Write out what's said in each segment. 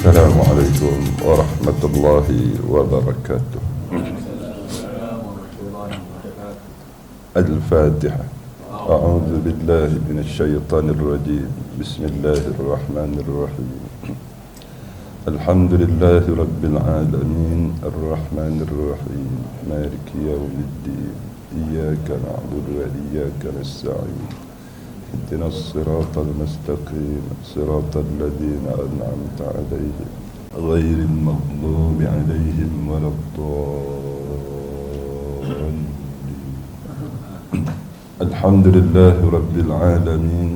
Assalamualaikum warahmatullahi wabarakatuh. Al-Fatihah. A'udzu billahi minasyaitonir rajim. Bismillahirrahmanirrahim. Alhamdulillahi rabbil alamin, arrahmanir rahim, maliki yaumiddin. Iyyaka na'budu wa iyyaka nasta'in. اهدنا الصراط المستقيم صراط الذين أنعمت عليهم غير المغضوب عليهم ولا الضالين. الحمد لله رب العالمين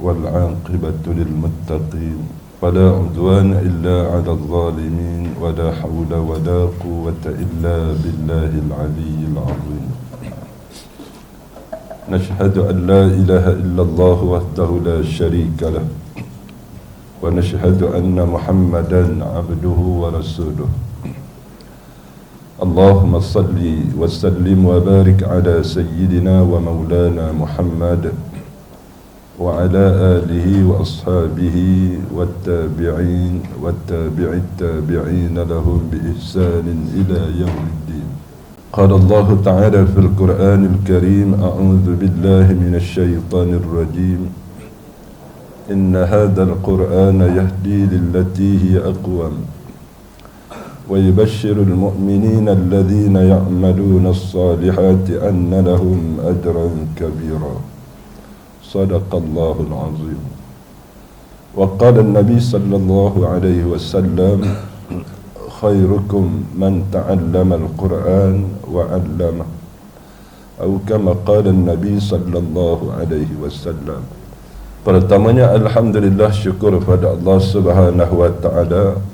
والعاقبة للمتقين ولا عدوان إلا على الظالمين ولا حول ولا قوة إلا بالله العلي العظيم. نشهد أن لا إله إلا الله وحده لا شريك له ونشهد أن محمدا عبده ورسوله. اللهم صل وسلم وبارك على سيدنا ومولانا محمد وعلى آله وأصحابه والتابعين والتابع التابعين لهم بإحسان إلى يوم الدين. قال الله تعالى في القرآن الكريم: أعوذ بالله من الشيطان الرجيم. إن هذا القرآن يهدي للتي هي أقوم ويبشر المؤمنين الذين يعملون الصالحات أن لهم أجرا كبيرا. صدق الله العظيم. وقال النبي صلى الله عليه وسلم: خيركم من تعلم القرآن وعلمه، atau kama qala Nabi sallallahu alaihi wasallam. Pertamanya, alhamdulillah, syukur pada Allah Subhanahu wa taala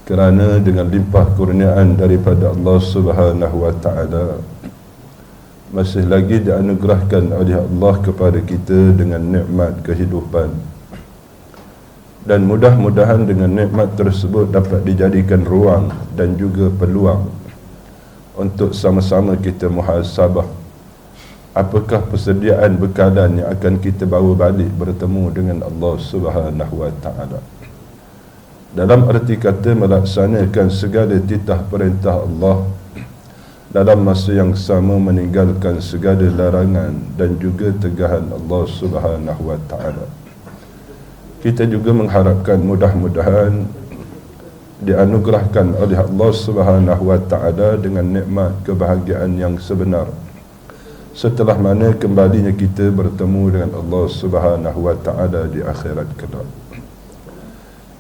kerana dengan limpah kurniaan daripada Allah Subhanahu wa taala masih lagi dianugerahkan oleh Allah kepada kita dengan nikmat kehidupan. Dan mudah-mudahan dengan nikmat tersebut dapat dijadikan ruang dan juga peluang untuk sama-sama kita muhasabah apakah persediaan bekalan yang akan kita bawa balik bertemu dengan Allah Subhanahu wa taala. Dalam arti kata melaksanakan segala titah perintah Allah dalam masa yang sama meninggalkan segala larangan dan juga tegahan Allah Subhanahu wa taala. Kita juga mengharapkan mudah-mudahan dianugerahkan oleh Allah Subhanahu wa taala dengan nikmat kebahagiaan yang sebenar setelah mana kembalinya kita bertemu dengan Allah Subhanahu wa taala di akhirat kelak.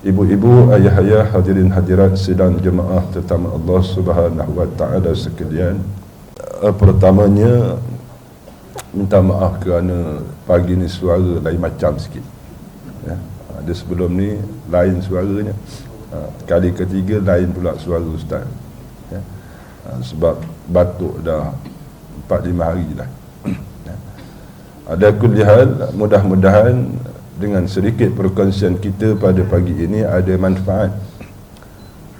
Ibu-ibu, ayah-ayah, hadirin hadirat sidang jemaah tetamu Allah Subhanahu wa taala sekalian, pertamanya minta maaf kerana pagi ni suara lain macam sikit. Ya, ada sebelum ni lain suaranya, kali ketiga lain pula suara ustaz. Ya, sebab batuk dah 4-5 hari dah. Ya. Ada kulli hal, mudah-mudahan dengan sedikit perkongsian kita pada pagi ini ada manfaat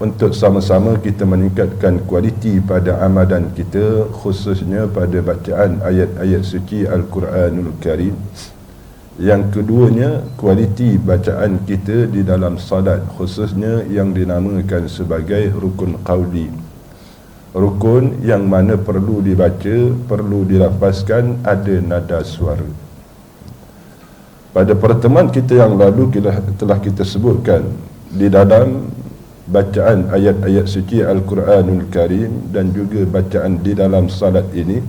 untuk sama-sama kita meningkatkan kualiti pada amalan kita, khususnya pada bacaan ayat-ayat suci Al-Quranul Karim. Yang keduanya, kualiti bacaan kita di dalam salat, khususnya yang dinamakan sebagai rukun qauli. Rukun yang mana perlu dibaca, perlu dilafazkan, ada nada suara. Pada pertemuan kita yang lalu telah kita sebutkan di dalam bacaan ayat-ayat suci Al-Quranul Karim dan juga bacaan di dalam salat ini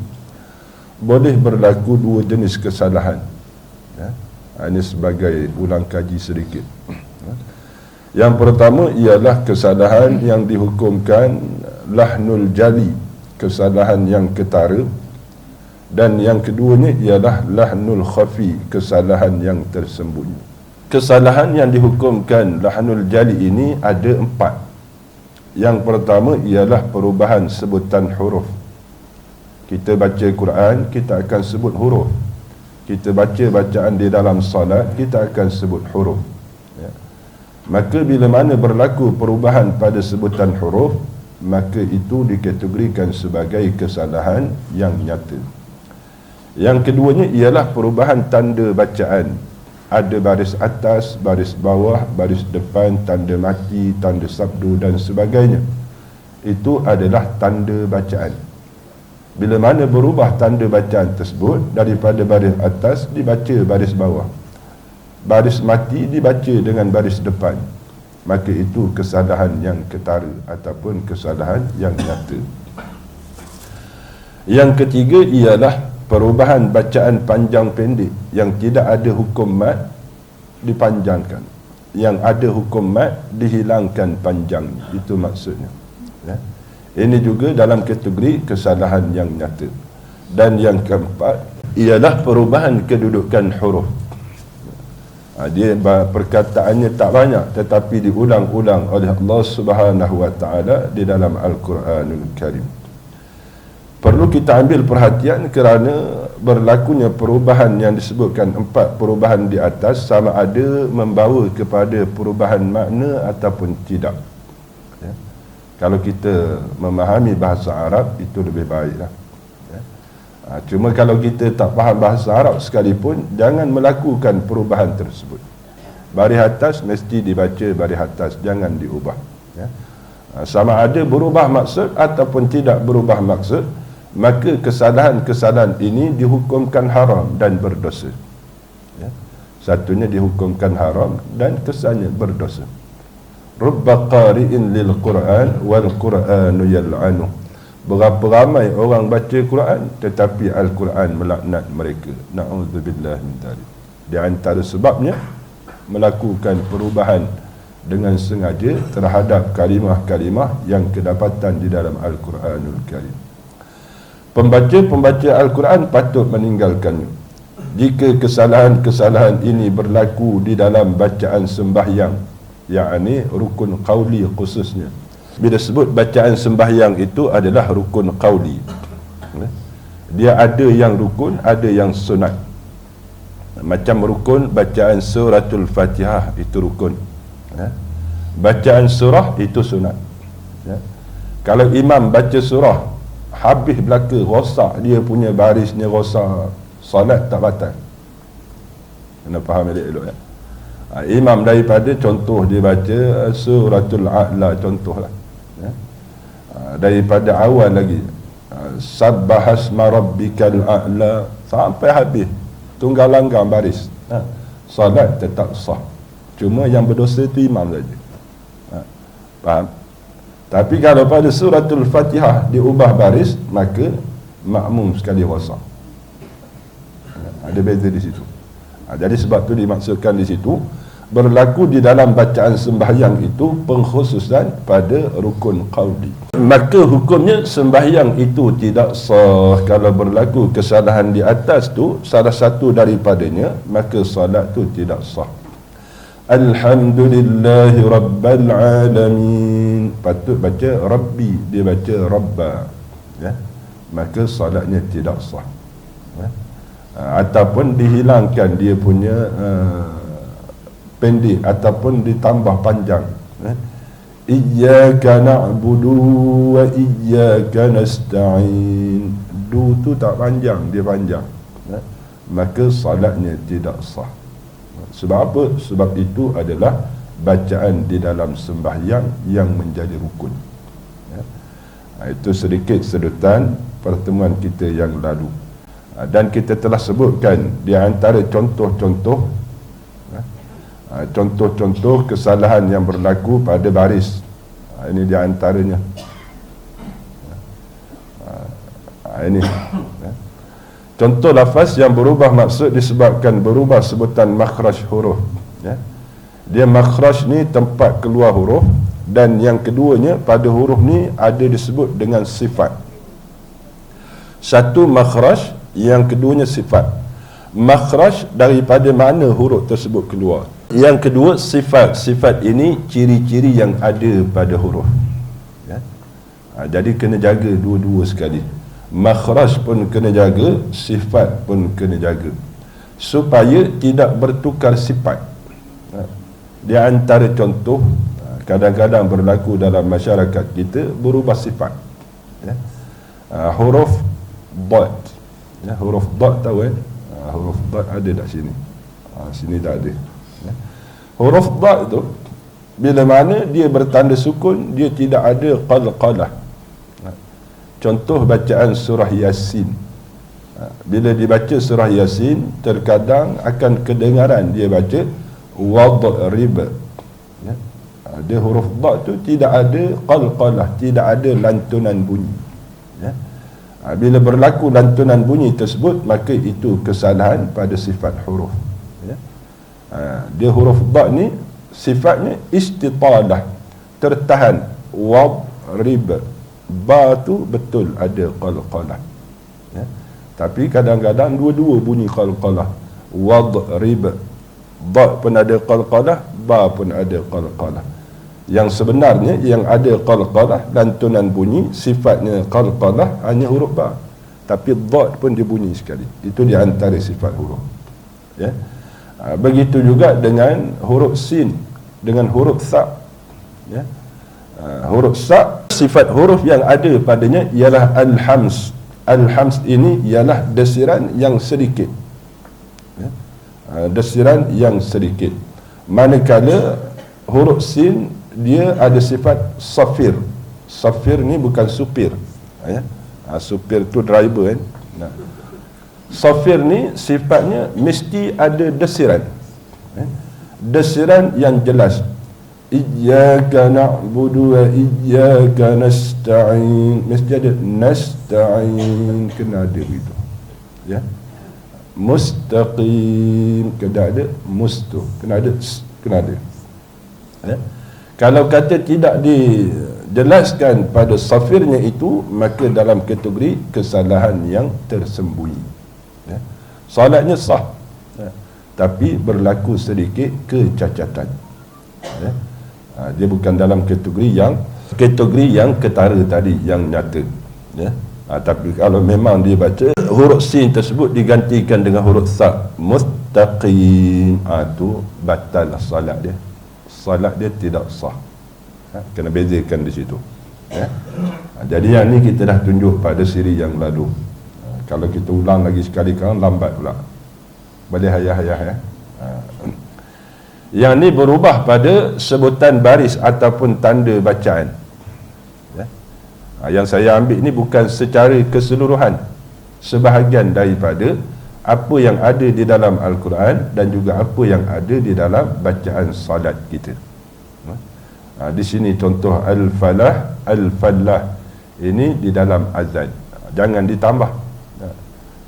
boleh berlaku dua jenis kesalahan. Ya. Ini sebagai ulang kaji sedikit. Yang pertama ialah kesalahan yang dihukumkan lahnul jali, kesalahan yang ketara. Dan yang keduanya ialah lahnul khafi, kesalahan yang tersembunyi. Kesalahan yang dihukumkan lahnul jali ini ada 4. Yang pertama ialah perubahan sebutan huruf. Kita baca Quran, kita akan sebut huruf. Kita baca bacaan di dalam salat, kita akan sebut huruf. Ya. Maka bila mana berlaku perubahan pada sebutan huruf, maka itu dikategorikan sebagai kesalahan yang nyata. Yang keduanya ialah perubahan tanda bacaan. Ada baris atas, baris bawah, baris depan, tanda mati, tanda sabdu dan sebagainya. Itu adalah tanda bacaan. Bila mana berubah tanda bacaan tersebut, daripada baris atas dibaca baris bawah, baris mati dibaca dengan baris depan, maka itu kesalahan yang ketara ataupun kesalahan yang nyata. Yang ketiga ialah perubahan bacaan panjang pendek yang tidak ada hukum mat dipanjangkan, yang ada hukum mat dihilangkan panjangnya. Itu maksudnya. Ya. Ini juga dalam kategori kesalahan yang nyata. Dan yang keempat ialah perubahan kedudukan huruf. Dia perkataannya tak banyak tetapi diulang-ulang oleh Allah Subhanahu Wa Taala di dalam Al-Quranul Karim. Perlu kita ambil perhatian kerana berlakunya perubahan yang disebutkan 4 perubahan di atas sama ada membawa kepada perubahan makna ataupun tidak. Ya. Kalau kita memahami bahasa Arab itu lebih baiklah. Ya. Cuma kalau kita tak faham bahasa Arab sekalipun, jangan melakukan perubahan tersebut. Baris atas mesti dibaca baris atas, jangan diubah. Ya. Sama ada berubah maksud ataupun tidak berubah maksud, maka kesalahan-kesalahan ini dihukumkan haram dan berdosa. Ya. Satunya dihukumkan haram dan kesannya berdosa. Rubba qari'in lil Qur'an wal Qur'anu yal'anu. Berapa ramai orang baca Quran tetapi Al-Quran melaknat mereka. Na'udzubillah min dzalik. Di antara sebabnya melakukan perubahan dengan sengaja terhadap kalimah-kalimah yang kedapatan di dalam Al-Quranul Karim. Pembaca Al-Quran patut meninggalkannya. Jika kesalahan-kesalahan ini berlaku di dalam bacaan sembahyang, yakni rukun qauli khususnya. Bila sebut bacaan sembahyang itu adalah rukun qauli. Dia ada yang rukun, ada yang sunat. Macam rukun bacaan suratul Fatihah itu rukun. Bacaan surah itu sunat. Kalau imam baca surah habis belaka, rosak dia punya barisnya, rosak, solat tak batal. Kena faham elok-elok ya. Imam daripada contoh dia baca suratul A'la contohlah. Ya. Daripada awal lagi sabbahasma rabbikal a'la sampai habis, tunggal langgang baris. Solat tetap sah. Cuma yang berdosa itu imam saja. Faham? Tapi kalau pada suratul Fatihah diubah baris, maka makmum sekali rosak. Ada beza di situ. Jadi sebab tu dimaksudkan di situ berlaku di dalam bacaan sembahyang itu pengkhususan pada rukun qauli. Maka hukumnya sembahyang itu tidak sah kalau berlaku kesalahan di atas tu salah satu daripadanya, maka solat tu tidak sah. Alhamdulillahi Rabbil Alamin. Patut baca Rabbi, dia baca Rabba, ya? Maka solatnya tidak sah, ya? Ataupun dihilangkan dia punya pendek ataupun ditambah panjang, ya? Iyyaka na'budu wa iyyaka nasta'in. Du tu tak panjang, dia panjang, ya? Maka solatnya tidak sah. Sebab apa? Sebab itu adalah bacaan di dalam sembahyang yang menjadi rukun. Ya. Itu sedikit sedutan pertemuan kita yang lalu. Dan kita telah sebutkan di antara contoh-contoh, contoh-contoh kesalahan yang berlaku pada baris. Ini di antaranya. Ini. Contoh lafaz yang berubah maksud disebabkan berubah sebutan makhraj huruf, ya. Dia makhraj ni tempat keluar huruf, dan yang keduanya pada huruf ni ada disebut dengan sifat. Satu makhraj, yang keduanya sifat. Makhraj daripada mana huruf tersebut keluar. Yang kedua sifat. Sifat ini ciri-ciri yang ada pada huruf, ya. Jadi kena jaga dua-dua sekali. Makhraj pun kena jaga, sifat pun kena jaga, supaya tidak bertukar sifat. Di antara contoh kadang-kadang berlaku dalam masyarakat kita, berubah sifat, ya. Huruf dad, ya, huruf dad tahu kan? Huruf dad ada tak sini? Sini tak ada, ya. Huruf dad tu bila mana dia bertanda sukun, dia tidak ada qalqalah. Contoh bacaan surah Yasin. Bila dibaca surah Yasin, terkadang akan kedengaran dia baca wadrib, ya. Dia huruf dad tu tidak ada qalqalah, tidak ada lantunan bunyi, ya. Bila berlaku lantunan bunyi tersebut, maka itu kesalahan pada sifat huruf, ya. Dia huruf dad ni sifatnya istitalah, tertahan. Wadrib, ba tu betul ada qalqalah, ya. Tapi kadang-kadang dua-dua bunyi qalqalah. Wadrib, ba pun ada qalqalah, ba pun ada qalqalah. Yang sebenarnya yang ada qalqalah, lantunan bunyi, sifatnya qalqalah hanya huruf ba, tapi dad pun dia bunyi sekali. Itu di antara sifat huruf, ya. Begitu juga dengan huruf sin, dengan huruf sa, ya. Huruf sa, sifat huruf yang ada padanya ialah al-hams. Al-hams ini ialah desiran yang sedikit, ya. Desiran yang sedikit. Manakala huruf sin dia ada sifat safir. Safir ni bukan supir, ya. Supir tu driver kan. Nah, safir ni sifatnya mesti ada desiran, ya. Desiran yang jelas. Iyyaka na'budu wa iyyaka nasta'in, mesti ada nasta'in, kena ada begitu, ya. Mustaqim, kena ada mustu, kena ada, kena ada, ya. Kalau kata tidak dijelaskan pada safirnya itu, maka dalam kategori kesalahan yang tersembunyi, ya. Solatnya sah, ya, tapi berlaku sedikit kecacatan, ya. Dia bukan dalam kategori yang ketara tadi, yang nyata, ya. Tapi kalau memang dia baca huruf sin tersebut digantikan dengan huruf sa, mustaqim, tu batal salat dia. Salat dia tidak sah, kena bezakan di situ, ya. Jadi yang ni kita dah tunjuk pada siri yang lalu. Kalau kita ulang lagi sekali kan lambat pula. Boleh hayah-hayah, ya. Yang ni berubah pada sebutan baris ataupun tanda bacaan, ya. Yang saya ambil ni bukan secara keseluruhan, sebahagian daripada apa yang ada di dalam Al-Quran dan juga apa yang ada di dalam bacaan salat kita. Di sini contoh al-falah, al-fallah ini di dalam azan, jangan ditambah.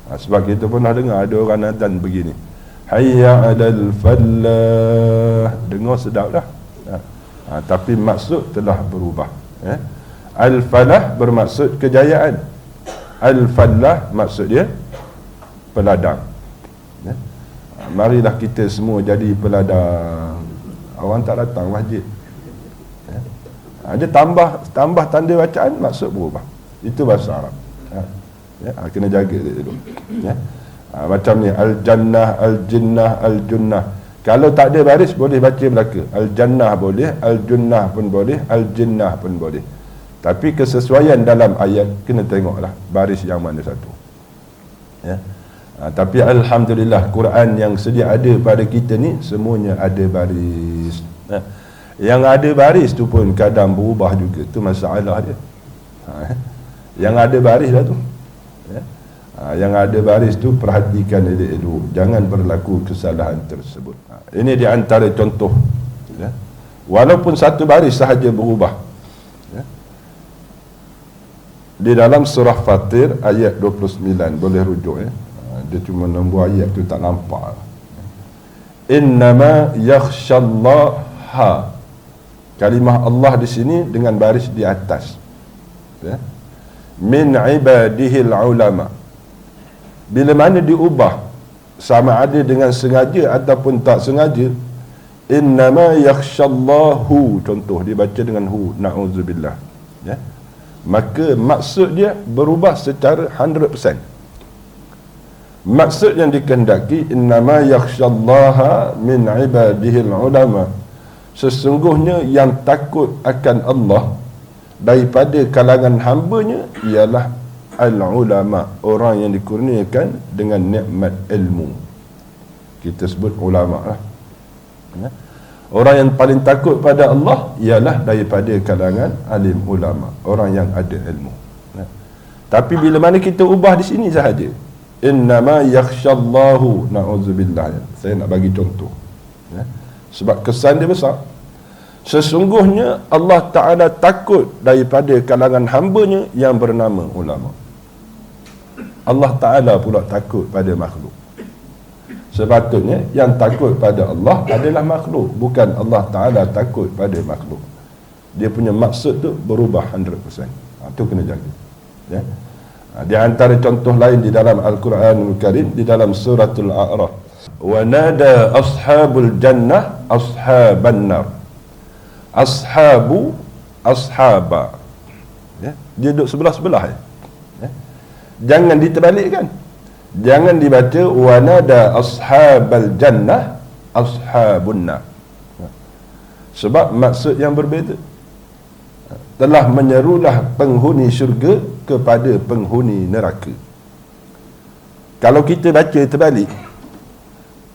Sebab kita pernah dengar ada orang azan begini, hayya 'alal fallah, dengar sedap dah, tapi maksud telah berubah, ya. Al-falah bermaksud kejayaan, al-fallah maksud dia peladang, ya. Marilah kita semua jadi peladang. Orang tak datang masjid, ya. Dia tambah tanda bacaan, maksud berubah. Itu bahasa Arab, ya. Kena jaga dulu, ya. Macam ni al-jannah, al-jinnah, al-junnah. Kalau tak ada baris boleh baca belaka. Al-jannah boleh, al-junnah pun boleh, al-jinnah pun boleh. Tapi kesesuaian dalam ayat kena tengoklah baris yang mana satu, ya. Tapi alhamdulillah Quran yang sedia ada pada kita ni semuanya ada baris. Yang ada baris tu pun kadang berubah juga, tu masalah dia. Yang ada baris lah tu, ya. Yang ada baris tu perhatikan elok-elok, jangan berlaku kesalahan tersebut. Ini di antara contoh, ya. Walaupun satu baris sahaja berubah, ya. Di dalam surah Fatir ayat 29, boleh rujuk, ya. Dia cuma nombor ayat tu tak nampak. Innama yakhshallaha. Kalimah Allah di sini dengan baris di atas. Ya. Min ibadihil ulama. Bila mana diubah sama ada dengan sengaja ataupun tak sengaja, innama yakhshallahu, contoh dibaca dengan hu, na'udzubillah, ya, maka maksud dia berubah secara 100%. Maksud yang dikehendaki innama yakhshallaha min ibadihil ulama, sesungguhnya yang takut akan Allah daripada kalangan hambanya ialah al-ulama, orang yang dikurniakan dengan nikmat ilmu. Kita sebut ulama lah. Ya. Orang yang paling takut pada Allah ialah daripada kalangan alim ulama, orang yang ada ilmu. Ya. Tapi bila mana kita ubah di sini sahaja, innama yakhshallahu, na'udzubillah, ya. Saya nak bagi contoh, ya. Sebab kesan dia besar. Sesungguhnya Allah Ta'ala takut daripada kalangan hambanya yang bernama ulama. Allah Ta'ala pula takut pada makhluk. Sepatutnya yang takut pada Allah adalah makhluk, bukan Allah Ta'ala takut pada makhluk. Dia punya maksud tu berubah 100%. Itu kena jaga, ya. Di antara contoh lain di dalam Al-Quranul Karim, di dalam suratul A'raf, wa nada ashabul jannah ashaban nar. Ashabu, ashaba, ya. Dia duduk sebelah-sebelah, ya. Ya. Jangan diterbalikkan. Jangan dibaca wa nada ashabal jannah ashabun nar. Ya. Sebab maksud yang berbeza. Telah menyerulah penghuni syurga kepada penghuni neraka. Kalau kita baca terbalik,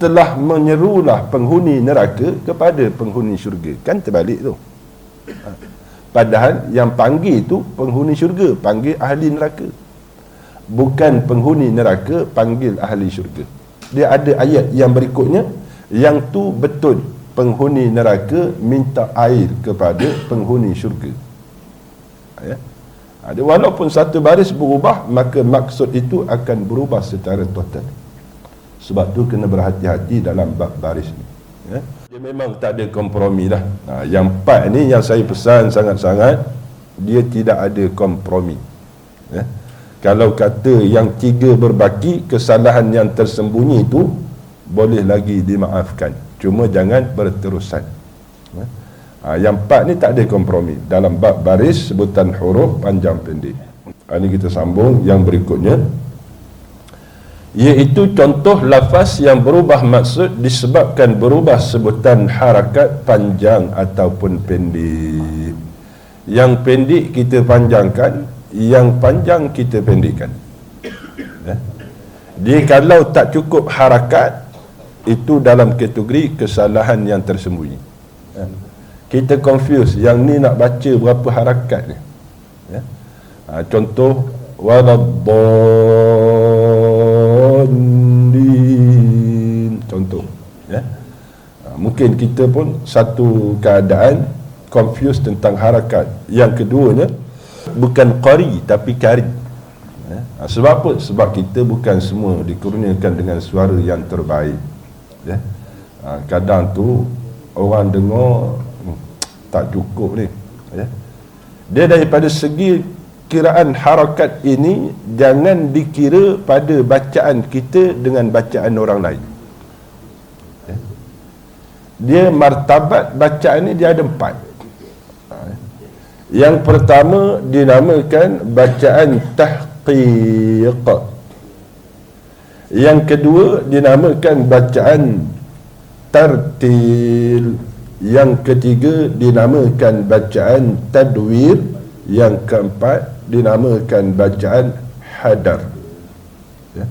telah menyerulah penghuni neraka kepada penghuni syurga, kan terbalik tu. Padahal yang panggil tu penghuni syurga, panggil ahli neraka. Bukan penghuni neraka panggil ahli syurga. Dia ada ayat yang berikutnya, yang tu betul, penghuni neraka minta air kepada penghuni syurga, ya. Ada, walaupun satu baris berubah, maka maksud itu akan berubah secara total. Sebab tu kena berhati-hati dalam bab baris ni, ya. Dia memang tak ada kompromi lah. Yang 4 ni yang saya pesan sangat-sangat, dia tidak ada kompromi, ya. Kalau kata yang 3 berbaki, kesalahan yang tersembunyi itu boleh lagi dimaafkan, cuma jangan berterusan, ya. Yang 4 ni tak ada kompromi dalam bab baris, sebutan huruf panjang pendek. Ini kita sambung yang berikutnya, iaitu contoh lafaz yang berubah maksud disebabkan berubah sebutan harakat panjang ataupun pendek. Yang pendek kita panjangkan, yang panjang kita pendekkan, ya. Dia kalau tak cukup harakat, itu dalam kategori kesalahan yang tersembunyi, ya. Kita confuse, yang ni nak baca berapa harakat ni, ya. Contoh waladdallin, contoh, ya. Mungkin kita pun satu keadaan confuse tentang harakat. Yang keduanya, bukan qari tapi kari, ya. Sebab apa? Sebab kita bukan semua dikurniakan dengan suara yang terbaik, ya. Kadang tu orang dengar tak cukup ni, ya. Dia daripada segi kiraan harakat ini, jangan dikira pada bacaan kita dengan bacaan orang lain, ya. Dia martabat bacaan ni dia ada 4. Yang pertama dinamakan bacaan tahqiq. Yang kedua dinamakan bacaan tartil. Yang ketiga dinamakan bacaan tadwir. Yang keempat dinamakan bacaan hadar, ya.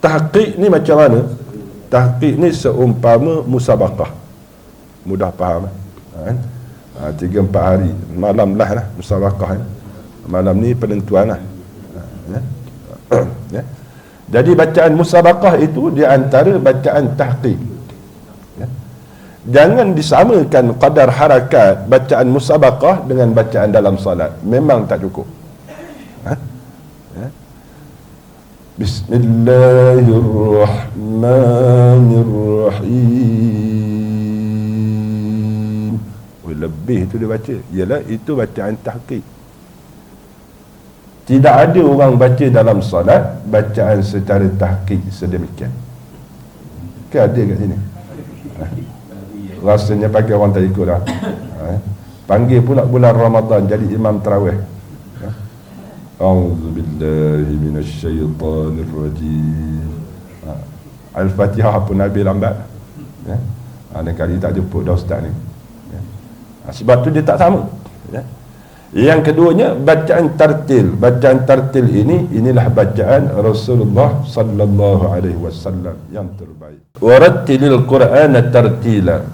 Tahqiq ni macam mana? Tahqiq ni seumpama musabaqah, mudah faham, kan? 3-4 hari, malam lah musabaqah, ya. Malam ni penentuan lah, ya. Ya. Jadi bacaan musabaqah itu di antara bacaan tahqiq, ya. Jangan disamakan qadar harakat bacaan musabaqah dengan bacaan dalam salat, memang tak cukup, ha? Ya. Bismillahirrahmanirrahim. Lebih itu dia baca. Ialah itu bacaan tahqiq. Tidak ada orang baca dalam solat bacaan secara tahqiq sedemikian. Ke ada kat sini? Rasanya pakai orang tak ikut dah. Panggil pula bulan Ramadan jadi imam tarawih. A'udzubillahi minasyaitanirrajim. Al-Fatihah pun Nabi lambat. Ada kali tak jemput dah ustaz ni. Sebab tu dia tak sama. Yang keduanya bacaan tartil. Bacaan tartil inilah bacaan Rasulullah sallallahu alaihi wasallam yang terbaik. Warattilil Qur'ana tartila.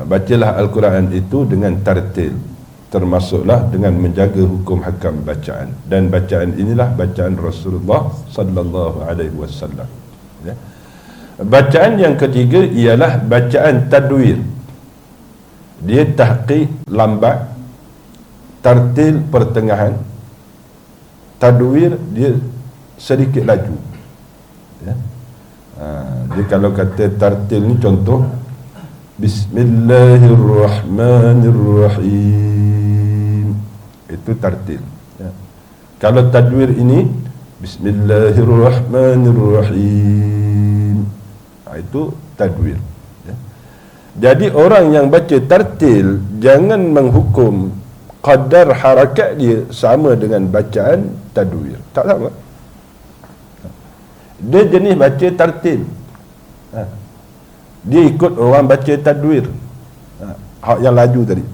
Bacalah Al-Quran itu dengan tartil, termasuklah dengan menjaga hukum hakam bacaan, dan bacaan inilah bacaan Rasulullah sallallahu alaihi wasallam. Bacaan yang ketiga ialah bacaan tadwir. Dia tahqiq lambat, tartil pertengahan, tadwir dia sedikit laju. Dia kalau kata tartil ni contoh Bismillahirrahmanirrahim, itu tartil. Kalau tadwir ini Bismillahirrahmanirrahim, itu tadwir. Jadi orang yang baca tartil jangan menghukum qadar harakat dia sama dengan bacaan tadwir. Tak sama. Dia jenis baca tartil, dia ikut orang baca tadwir, hak yang laju tadi.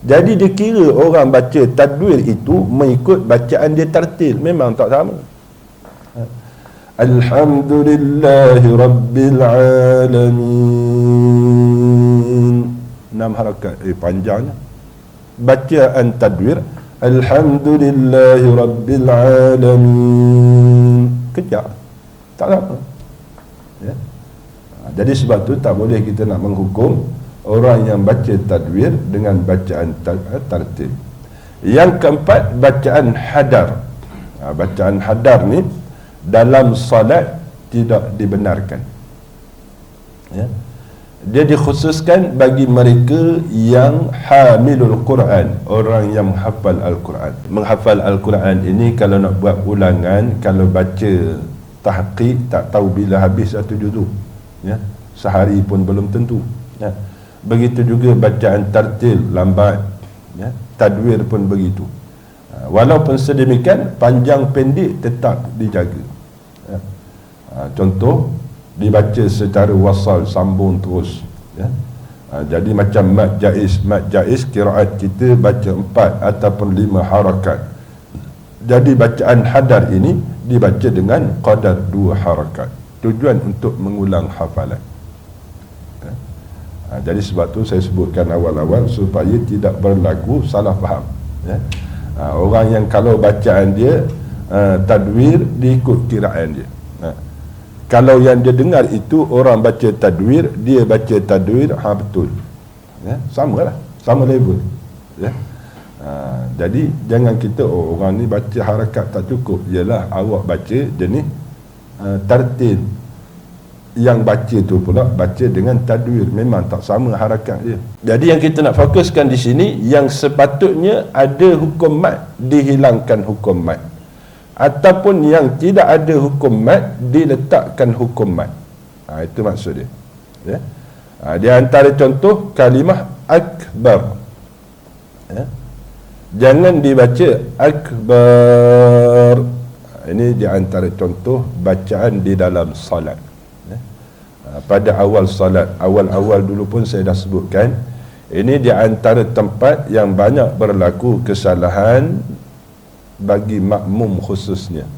Jadi dia kira orang baca tadwir itu mengikut bacaan dia tartil. Memang tak sama. Alhamdulillahi Rabbil Alamin, 6 harakat. Panjangnya bacaan tadwir. Alhamdulillahi Rabbil Alamin, kejap. Tak sama. Jadi sebab tu tak boleh kita nak menghukum orang yang baca tadwir dengan bacaan tartil. Yang keempat, bacaan hadar. Bacaan hadar ni dalam salat tidak dibenarkan. Dia dikhususkan bagi mereka yang hamilul Quran, orang yang menghafal Al-Quran. Menghafal Al-Quran ini kalau nak buat ulangan, kalau baca tahqiq tak tahu bila habis satu juzuk, sehari pun belum tentu. Begitu juga bacaan tartil lambat, tadwir pun begitu. Walaupun sedemikian, panjang pendek tetap dijaga. Contoh, dibaca secara wasal, sambung terus. Jadi macam mat jaiz qiraat kita baca 4 ataupun 5 harakat. Jadi bacaan hadar ini dibaca dengan qadar 2 harakat. Tujuan untuk mengulang hafalan. Jadi sebab tu saya sebutkan awal-awal supaya tidak berlaku salah faham. Orang yang kalau bacaan dia tadwir, diikut kiraan dia. Kalau yang dia dengar itu orang baca tadwir, dia baca tadwir, betul. Sama lah, sama level. Jadi jangan kita orang ni baca harakat tak cukup. Ialah awak baca jenis tartil, yang baca tu pula baca dengan tadwir, memang tak sama harakat dia. Jadi yang kita nak fokuskan di sini, yang sepatutnya ada hukum mat, dihilangkan hukum mat, ataupun yang tidak ada hukum mat, diletakkan hukum mat. Itu maksud dia. Di antara contoh kalimah akbar, jangan dibaca akbar. Ini di antara contoh bacaan di dalam salat. Pada awal salat, awal-awal dulu pun saya dah sebutkan, ini di antara tempat yang banyak berlaku kesalahan bagi makmum khususnya.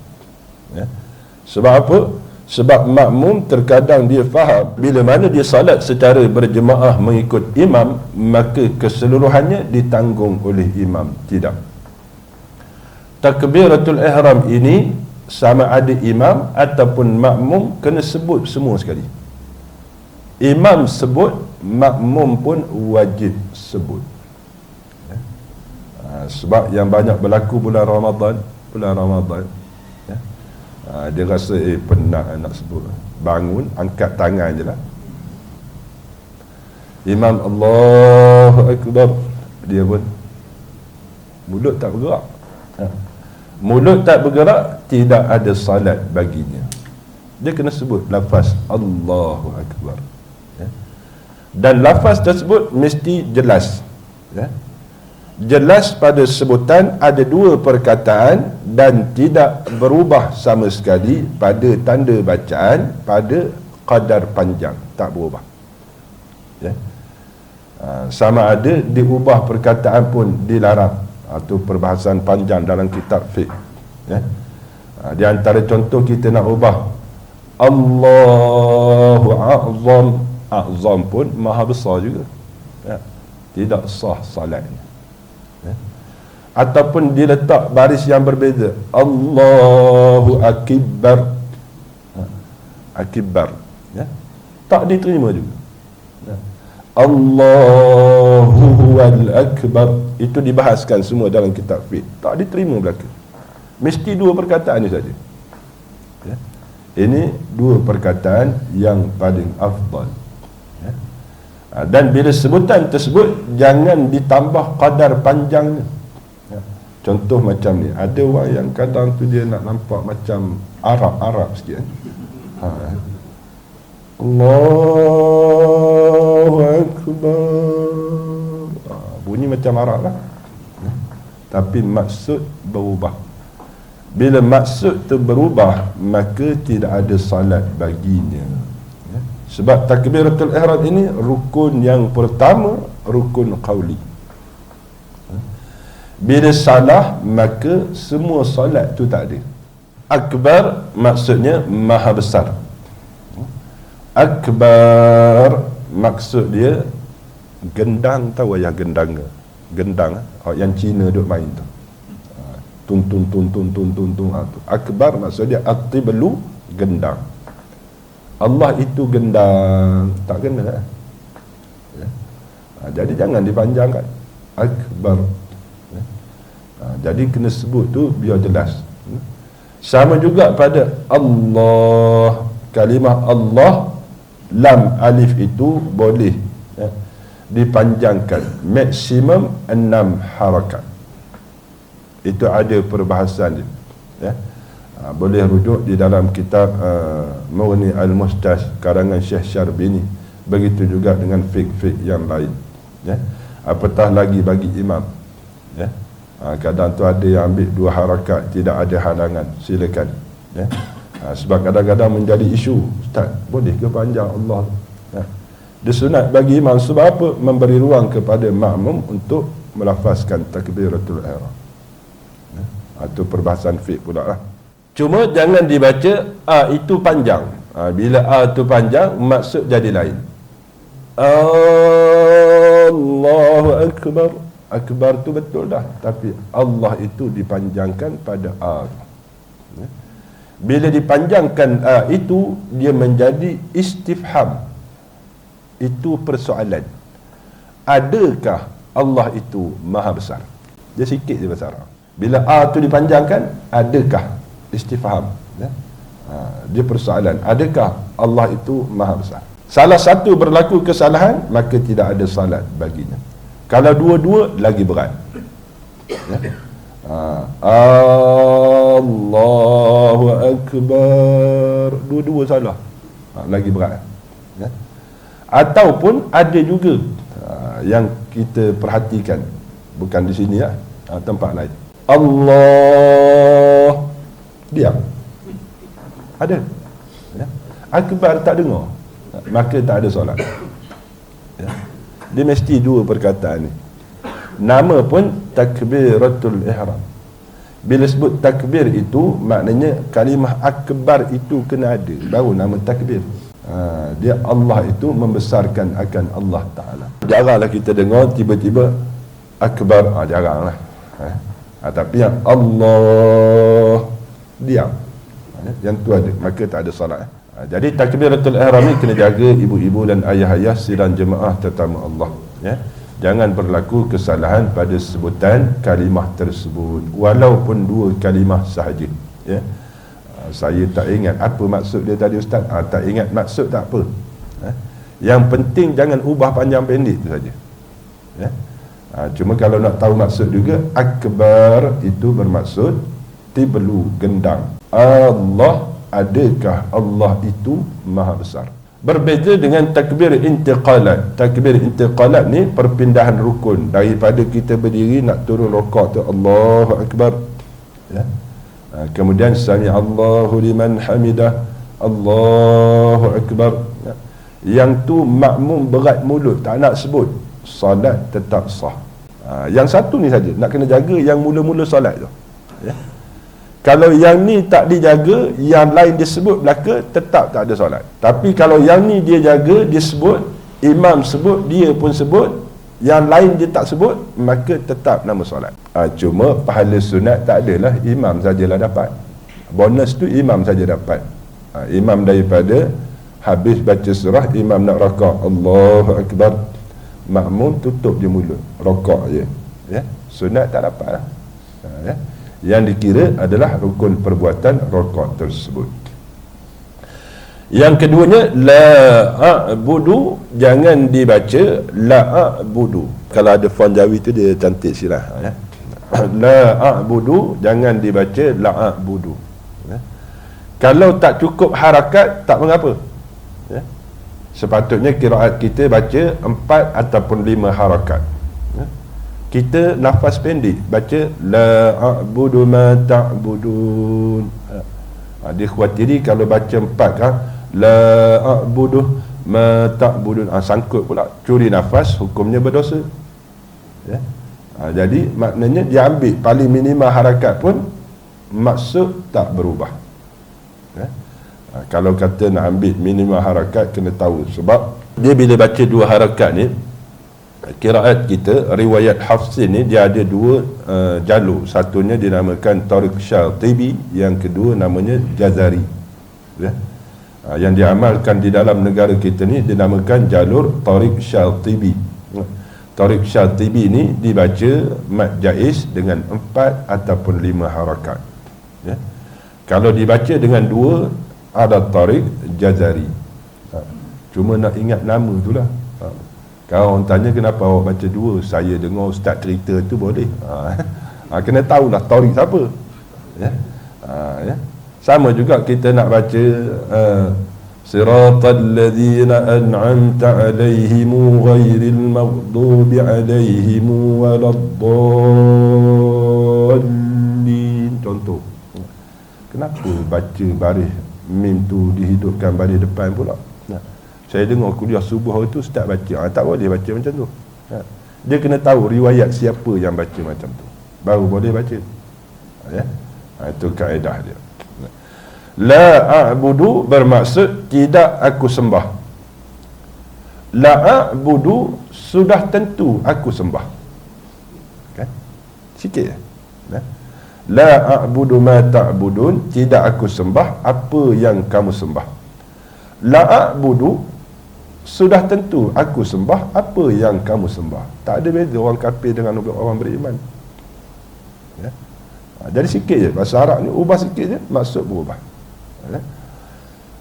Sebab apa? Sebab makmum terkadang dia faham bila mana dia salat secara berjemaah mengikut imam, maka keseluruhannya ditanggung oleh imam. Tidak. Takbiratul ihram ini sama ada imam ataupun makmum kena sebut semua sekali. Imam sebut, makmum pun wajib sebut. Sebab yang banyak berlaku bulan Ramadan, Dia rasa penat nak sebut. Bangun, angkat tangan je lah. Imam Allahu Akbar, dia pun mulut tak bergerak. Mulut tak bergerak, tidak ada salat baginya. Dia kena sebut lafaz Allahu Akbar, dan lafaz tersebut mesti jelas, jelas pada sebutan, ada dua perkataan dan tidak berubah sama sekali pada tanda bacaan, pada qadar panjang, tak berubah. Sama ada diubah perkataan pun dilarang, atau perbahasan panjang dalam kitab fiqh. Di antara contoh kita nak ubah Allahu A'zam, A'zam pun maha besar juga, tidak sah salatnya. Ataupun dia letak baris yang berbeza, Allahu Akbar, Akbar, tak diterima juga. Allahu Huwal Akbar, itu dibahaskan semua dalam kitab fiqh, tak diterima belaka. Mesti dua perkataan ini saja. Ini dua perkataan yang paling afdal. Dan bila sebutan tersebut jangan ditambah qadar panjangnya. Contoh macam ni, ada orang yang kadang tu dia nak nampak macam Arab sikit. Allahu Akbar, bunyi macam Arab lah, tapi maksud berubah. Bila maksud tu berubah, maka tidak ada salat baginya. Sebab takbiratul ihram ini rukun yang pertama, rukun qauli. Bila salah, maka semua salat tu tak ada. Akbar maksudnya maha besar. Akbar maksud dia gendang, tahu ayah gendang ke? Gendang yang Cina duk main tu. Tun tun tun tun tun tun tun. Akbar maksud dia at-tiblu, gendang. Allah itu gendang, tak kena. Jadi jangan dipanjangkan. Akbar. Jadi kena sebut tu biar jelas. Sama juga pada Allah, kalimah Allah, lam alif itu boleh dipanjangkan maksimum 6 harakat. Itu ada perbahasan dia. Boleh rujuk di dalam kitab Mughni Al-Mustas karangan Syekh Syarbini. Begitu juga dengan fiqh-fiqh yang lain. Apatah lagi bagi imam. Kadang tu ada yang ambil 2 harakat, tidak ada halangan, silakan. Sebab kadang-kadang menjadi isu, Ustaz, boleh ke panjang Allah? Dia sunat bagi imam sebab apa? Memberi ruang kepada makmum untuk melafazkan takbiratul ihram. Itu perbahasan fiqh pula lah. Cuma jangan dibaca A itu panjang. Bila A itu panjang, maksud jadi lain. Allahu Akbar, Akbar tu betul dah, tapi Allah itu dipanjangkan pada A. Bila dipanjangkan A itu, dia menjadi istifham. Itu persoalan. Adakah Allah itu maha besar? Dia sikit je bahasa Arab. Bila A tu dipanjangkan, adakah? Istifham. Dia persoalan. Adakah Allah itu maha besar? Salah satu berlaku kesalahan, maka tidak ada salat baginya. Kalau dua-dua, lagi berat. Allahu Akbar, dua-dua salah, lagi berat. Ataupun ada juga yang kita perhatikan, bukan di sini ya, tempat lain. Allah, diam, ada. Akbar tak dengar, maka tak ada solat. Dia mesti dua perkataan ni. Nama pun takbiratul ihram. Bila sebut takbir itu, maknanya kalimah akbar itu kena ada, baru nama takbir. Dia Allah itu membesarkan akan Allah Ta'ala. Jaranglah kita dengar tiba-tiba akbar, jaranglah. Tapi yang Allah, diam, yang tu ada, maka tak ada salat. Jadi takbiratul ihram ni kena jaga ibu-ibu dan ayah-ayah sidang jemaah tetamu Allah, Jangan berlaku kesalahan pada sebutan kalimah tersebut, walaupun dua kalimah sahaja, Saya tak ingat apa maksud dia tadi ustaz. Tak ingat maksud tak apa. Yang penting jangan ubah panjang pendek tu saja. Cuma kalau nak tahu maksud juga, akbar itu bermaksud tiblu, gendang. Allah, adakah Allah itu maha besar? Berbeza dengan takbir intiqalat. Takbir intiqalat ni perpindahan rukun. Daripada kita berdiri nak turun rukuk tu Allahu akbar, kemudian sami Allahu liman hamidah, Allahu akbar. Yang tu makmum berat mulut, tak nak sebut, solat tetap sah. Yang satu ni saja nak kena jaga, yang mula-mula solat tu. Kalau yang ni tak dijaga, yang lain dia sebut belaka, tetap tak ada solat. Tapi kalau yang ni dia jaga, dia sebut, imam sebut, dia pun sebut, yang lain dia tak sebut, maka tetap nama solat. Cuma pahala sunat tak adalah, imam sajalah dapat. Bonus tu imam saja dapat. Imam daripada habis baca surah, imam nak rakaat, Allahu akbar, makmum tutup je mulut, rakaat je. Sunat tak dapat lah. Yang dikira adalah rukun perbuatan rakaat tersebut. Yang keduanya, la a'budu, jangan dibaca la a'budu. Kalau ada font Jawi tu dia cantik sirah. La a'budu, jangan dibaca la a'budu. Kalau tak cukup harakat, tak mengapa. Sepatutnya qiraat kita baca 4 ataupun 5 harakat. Kita nafas pendek, baca la a'budu ma ta'budun. Dia khawatiri kalau baca 4 kan, la a'budu ma ta'budun, sangkut pula, curi nafas, hukumnya berdosa. Jadi maknanya dia ambil paling minima harakat pun maksud tak berubah. Kalau kata nak ambil minima harakat, kena tahu sebab dia bila baca 2 harakat ni, qiraat kita riwayat Hafsin ni dia ada 2 jalur. Satunya dinamakan Tariq Syatibi, yang kedua namanya Jazari. Yang diamalkan di dalam negara kita ni dinamakan jalur Tariq Syatibi. Tariq Syatibi ni dibaca mad jaiz dengan 4 ataupun 5 harakat. Kalau dibaca dengan 2, ada Tariq Jazari. Cuma nak ingat nama tu lah. Kalau orang tanya kenapa awak baca 2, saya dengar ustaz cerita tu boleh. Kena tahulah Tariq siapa. Sama juga kita nak baca siratal ladzina an'amta alaihim ghairil maghdubi alaihim waladdallin. Contoh. Kenapa baca baris mim tu dihidupkan baris depan pula? Saya dengar kuliah subuh hari tu ustaz baca, tak boleh baca macam tu. Dia kena tahu riwayat siapa yang baca macam tu, baru boleh baca. Itu kaedah dia. La a'budu bermaksud tidak aku sembah. La a'budu sudah tentu aku sembah. Kan? Sikit je. La a'budu ma ta'budun, tidak aku sembah apa yang kamu sembah. La a'budu sudah tentu aku sembah apa yang kamu sembah. Tak ada beza orang kafir dengan orang beriman. Jadi sikit je, bahasa Arab ni ubah sikit je, maksud berubah.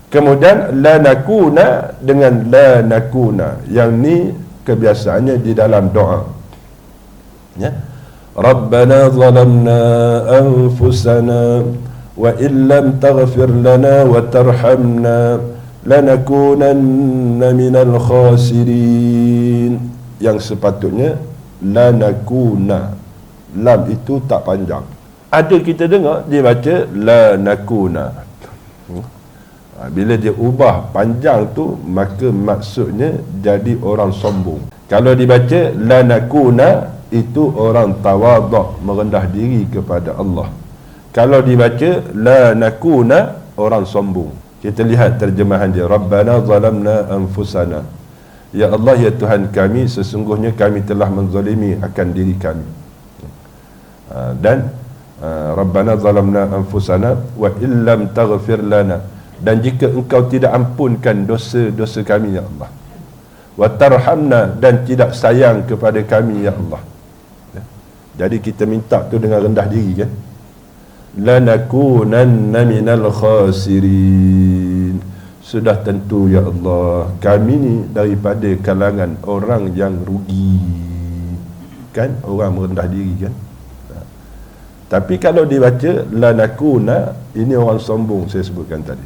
Kemudian la nakuna dengan la nakuna, yang ni kebiasaannya di dalam doa. Rabbana zalamna anfusana wa illam taghfir lana wa tarhamna lanakunanna minal khasirin. Yang sepatutnya la nakuna, lam itu tak panjang. Ada kita dengar dia baca la nakuna. Bila dia ubah panjang tu, maka maksudnya jadi orang sombong. Kalau dibaca la nakuna, itu orang tawaduk, merendah diri kepada Allah. Kalau dibaca la nakuna, orang sombong. Kita lihat terjemahan dia, Rabbana zalamna anfusana, ya Allah, ya Tuhan kami, sesungguhnya kami telah menzalimi akan diri kami. Dan Rabbana zalamna anfusana wa illam taghfir lana, dan jika engkau tidak ampunkan dosa-dosa kami ya Allah, wa tarhamna, dan tidak sayang kepada kami ya Allah. Jadi kita minta tu dengan rendah diri kan. lanakunanna minal khasirin. Sudah tentu ya Allah, kami ni daripada kalangan orang yang rugi. Kan orang merendah diri kan. Tapi kalau dibaca lanakuna, ini orang sombong saya sebutkan tadi.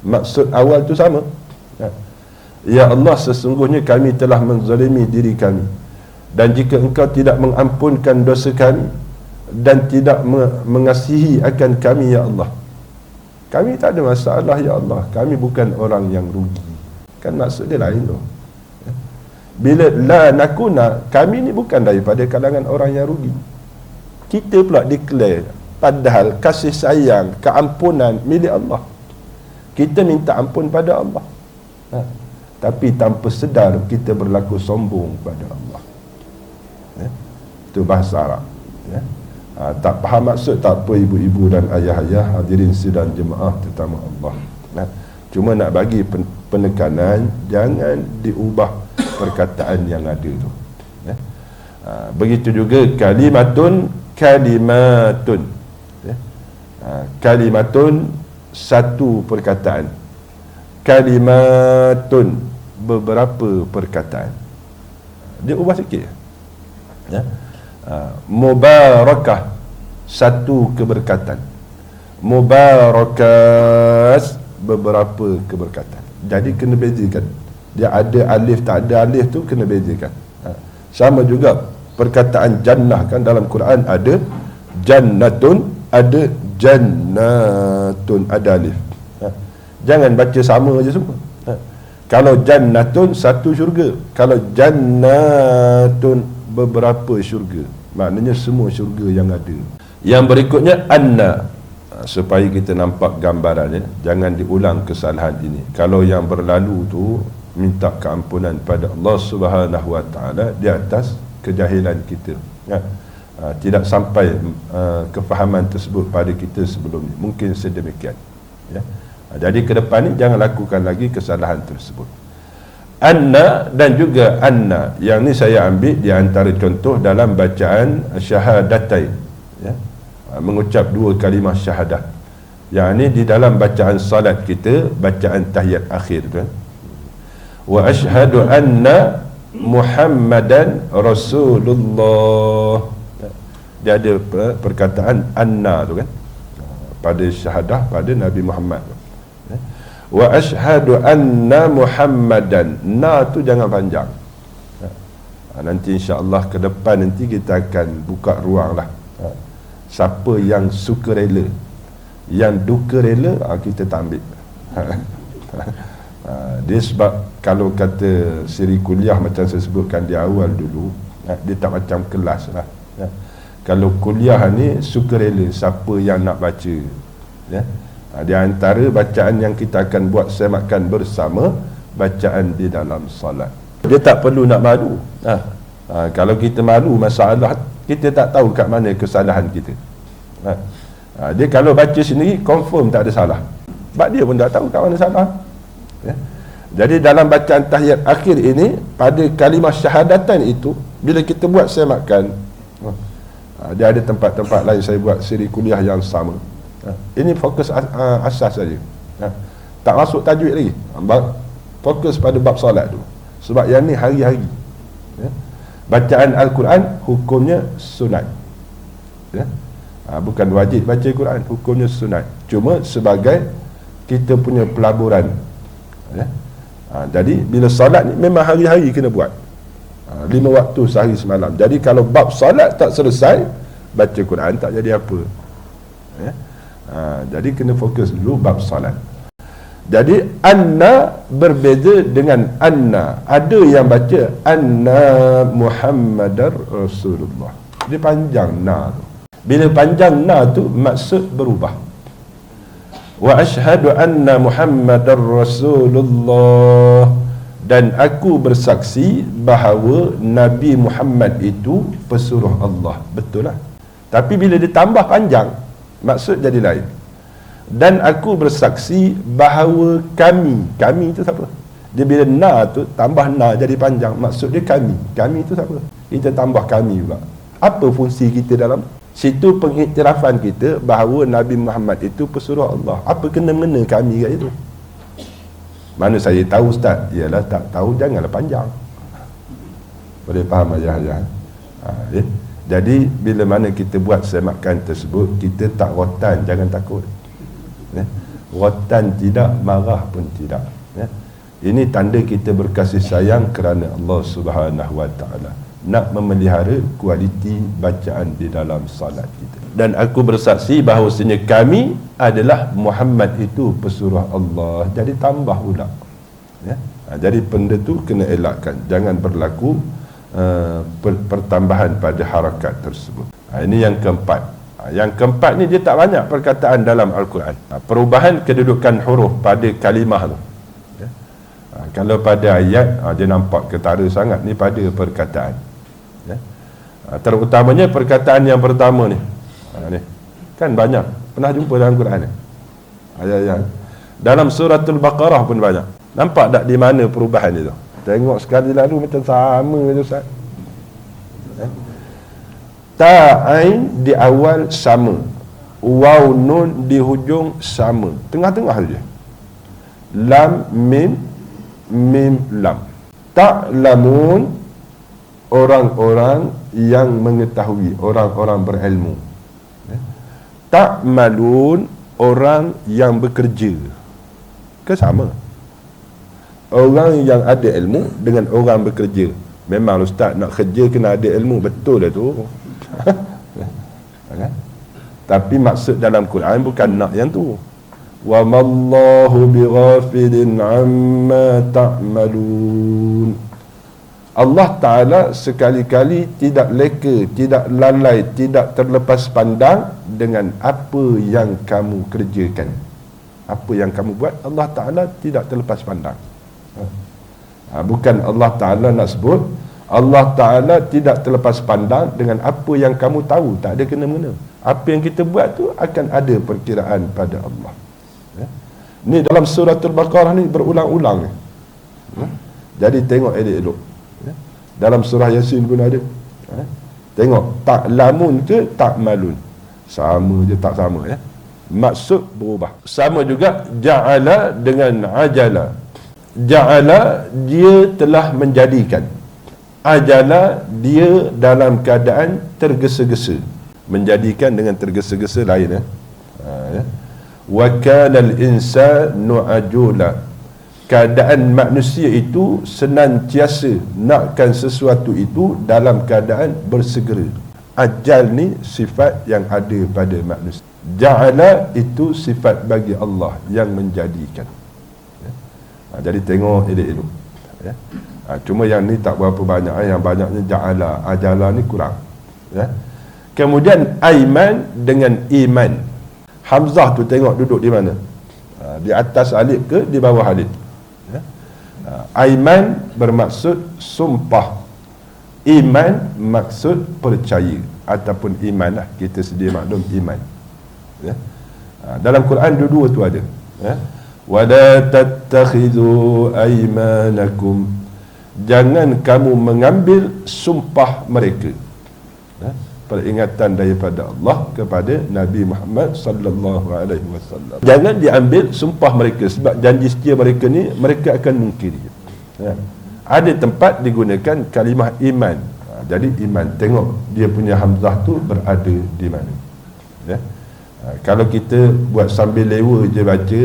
Maksud awal tu sama. Ya Allah, sesungguhnya kami telah menzalimi diri kami, dan jika engkau tidak mengampunkan dosa kami dan tidak mengasihi akan kami ya Allah, kami tak ada masalah ya Allah, kami bukan orang yang rugi. Kan maksud dia lain tu. Bila la nakuna, kami ni bukan daripada kalangan orang yang rugi. Kita pula declare, padahal kasih sayang, keampunan milik Allah. Kita minta ampun pada Allah, tapi tanpa sedar kita berlaku sombong pada Allah. Itu bahasa Arab. Tak faham maksud tak apa ibu-ibu dan ayah-ayah, hadirin sidang jemaah terutama Allah. Cuma nak bagi penekanan, jangan diubah perkataan yang ada tu. Begitu juga kalimatun, kalimatun satu perkataan, kalimatun beberapa perkataan. Dia ubah sikit. Mubarakah satu keberkatan, mubarakat beberapa keberkatan. Jadi kena bezakan. Dia ada alif tak ada alif tu kena bezakan. Sama juga perkataan jannah, kan dalam Quran ada jannatun, ada jannatun, ada alif. Jangan baca sama je semua. Kalau jannatun satu syurga, kalau jannatun beberapa syurga, maknanya semua syurga yang ada. Yang berikutnya anna, supaya kita nampak gambarannya, jangan diulang kesalahan ini. Kalau yang berlalu tu minta keampunan pada Allah Subhanahu Wa Taala di atas kejahilan kita, tidak sampai kefahaman tersebut pada kita sebelum ni, mungkin sedemikian. Jadi ke depan ni jangan lakukan lagi kesalahan tersebut. Anna dan juga anna, yang ni saya ambil di antara contoh dalam bacaan syahadatain, mengucap dua kalimah syahadah. Yang ni di dalam bacaan salat kita, bacaan tahiyat akhir tu. Wa ashhadu anna Muhammadan Rasulullah. Dia ada perkataan anna tu kan, pada syahadah pada Nabi Muhammad. Wa ashhadu anna Muhammadan, na tu jangan panjang. Nanti insya-Allah ke depan nanti kita akan buka ruang lah. Siapa yang suka rela, yang duka rela, kita tak ambil. Dia sebab kalau kata siri kuliah macam saya sebutkan di awal dulu, dia tak macam kelas lah. Kalau kuliah ni suka rela, siapa yang nak baca, di antara bacaan yang kita akan buat semakan bersama, bacaan di dalam salat. Dia tak perlu nak malu. Kalau kita malu masalah, kita tak tahu kat mana kesalahan kita. Dia kalau baca sendiri confirm tak ada salah, sebab dia pun tak tahu kat mana salah. Jadi dalam bacaan tahiyat akhir ini, pada kalimah syahadatan itu, bila kita buat semakan, dia ada tempat-tempat lain saya buat siri kuliah yang sama. Ini fokus asas saja, tak masuk tajwid lagi, fokus pada bab solat tu. Sebab yang ni hari-hari, bacaan Al-Quran hukumnya sunat, bukan wajib baca Quran, hukumnya sunat, cuma sebagai kita punya pelaburan. Jadi bila solat ni memang hari-hari kena buat, 5 waktu sehari semalam. Jadi kalau bab solat tak selesai, baca Quran tak jadi apa. Jadi kena fokus dulu bab solat. Jadi anna berbeza dengan anna. Ada yang baca anna Muhammadar Rasulullah, dia panjang na tu. Bila panjang na tu maksud berubah. Wa ashhadu anna Muhammadar Rasulullah, dan aku bersaksi bahawa Nabi Muhammad itu pesuruh Allah. Betul lah. Tapi bila ditambah panjang, maksud jadi lain. Dan aku bersaksi bahawa kami itu siapa? Dia bila na tu tambah na jadi panjang, maksud dia kami itu siapa? Kita tambah kami pula. Apa fungsi kita dalam Situ pengiktirafan kita bahawa Nabi Muhammad itu pesuruh Allah. Apa kena-mena kami kat itu? Mana saya tahu Ustaz? Ialah tak tahu janganlah panjang. Boleh faham aja. Jadi bila mana kita buat semakan tersebut, kita tak rotan, jangan takut. Rotan tidak, marah pun tidak. Ini tanda kita berkasih sayang kerana Allah Subhanahu Wa Taala nak memelihara kualiti bacaan di dalam salat kita. Dan aku bersaksi bahawasanya kami adalah Muhammad itu pesuruh Allah. Jadi tambah pula. Jadi benda tu kena elakkan, jangan berlaku pertambahan pada harakat tersebut. Ini yang keempat. Yang keempat ni dia tak banyak perkataan dalam Al-Quran. Perubahan kedudukan huruf pada kalimah tu. Kalau pada ayat dia nampak ketara sangat, ni pada perkataan. Terutamanya perkataan yang pertama ni. Ni kan banyak pernah jumpa dalam Quran ni. Ayat-ayat dalam suratul Baqarah pun banyak. Nampak tak di mana perubahan itu? Tengok sekali lalu macam sama je Ustaz. Ta ain di awal sama, waw nun di hujung sama, tengah-tengah saja. Lam mim, mim lam. Ta'lamun, orang-orang yang mengetahui, orang-orang berilmu. Ta'malun, orang yang bekerja. Ke sama? Orang yang ada ilmu dengan orang bekerja. Memang Ustaz nak kerja kena ada ilmu, betul lah tu. Tapi maksud dalam Quran bukan nak yang tu. Wa mallahu bighafilin amma ta'malun. Allah Ta'ala sekali-kali tidak leka, tidak lalai, tidak terlepas pandang dengan apa yang kamu kerjakan. Apa yang kamu buat, Allah Ta'ala tidak terlepas pandang. Bukan Allah Ta'ala nak sebut, Allah Ta'ala tidak terlepas pandang dengan apa yang kamu tahu, tak ada kena-mena. Apa yang kita buat tu akan ada perkiraan pada Allah. Ni dalam suratul Baqarah ni berulang-ulang ni. Jadi tengok elok-elok. Dalam surah Yasin pun ada. Tengok, ta'lamun ke ta'malun, sama je tak sama ya. Maksud berubah. Sama juga ja'ala dengan ajala. Ja'ala, dia telah menjadikan. Ajala, dia dalam keadaan tergesa-gesa. Menjadikan dengan tergesa-gesa lain ya. Wa kana al-insanu ajula. Keadaan manusia itu senantiasa nakkan sesuatu itu dalam keadaan bersegera. Ajal ni sifat yang ada pada manusia. Ja'ala itu sifat bagi Allah yang menjadikan. Jadi tengok elok-elok ya. Cuma yang ni tak berapa banyak, yang banyaknya ja'ala, ajala ni kurang ya. Kemudian aiman dengan iman. Hamzah tu tengok duduk di mana? Di atas alif ke di bawah alif? Aiman bermaksud sumpah, iman maksud percaya ataupun iman lah, kita sedia maklum iman ya. Dalam Quran dua-dua tu ada ya. Wala tattakhidhu aymanakum, jangan kamu mengambil sumpah mereka ya. Peringatan daripada Allah kepada Nabi Muhammad sallallahu alaihi wasallam. Jangan diambil sumpah mereka, sebab janji setia mereka ni mereka akan mungkiri ya. Ada tempat digunakan kalimah iman. Jadi iman, tengok dia punya hamzah tu berada di mana ya. Kalau kita buat sambil lewa je baca,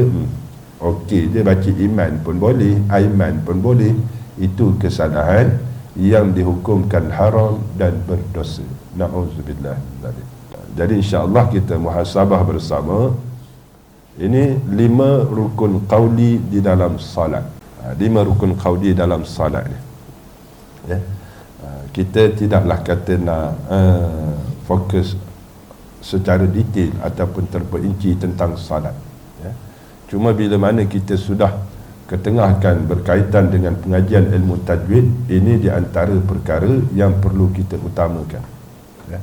okey je, baca iman pun boleh, aiman pun boleh. Itu kesalahan yang dihukumkan haram dan berdosa. Na'udzubillah. Jadi insya-Allah kita muhasabah bersama. Ini 5 rukun qauli di dalam salat. 5 rukun qauli dalam salat ni ya. Kita tidaklah kata nak fokus secara detail ataupun terperinci tentang salat ya. Cuma bila mana kita sudah ketengahkan berkaitan dengan pengajian ilmu tajwid, ini di antara perkara yang perlu kita utamakan ya.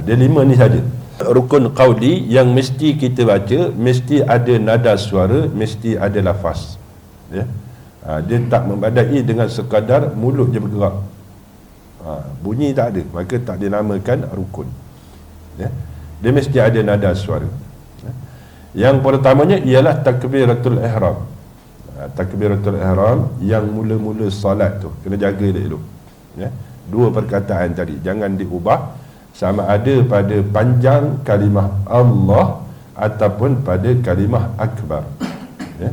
Dia 5 ni saja. Rukun qauli yang mesti kita baca, mesti ada nada suara, mesti ada lafaz ya. Dia tak membadai dengan sekadar mulut je bergerak, bunyi tak ada, maka tak dinamakan rukun Ya. Dia mesti ada nada suara. Ya. Yang pertamanya ialah takbiratul ihram. Takbiratul ihram yang mula-mula solat tu kena jaga dia dulu. Ya. Dua perkataan tadi jangan diubah, sama ada pada panjang kalimah Allah ataupun pada kalimah akbar. Ya.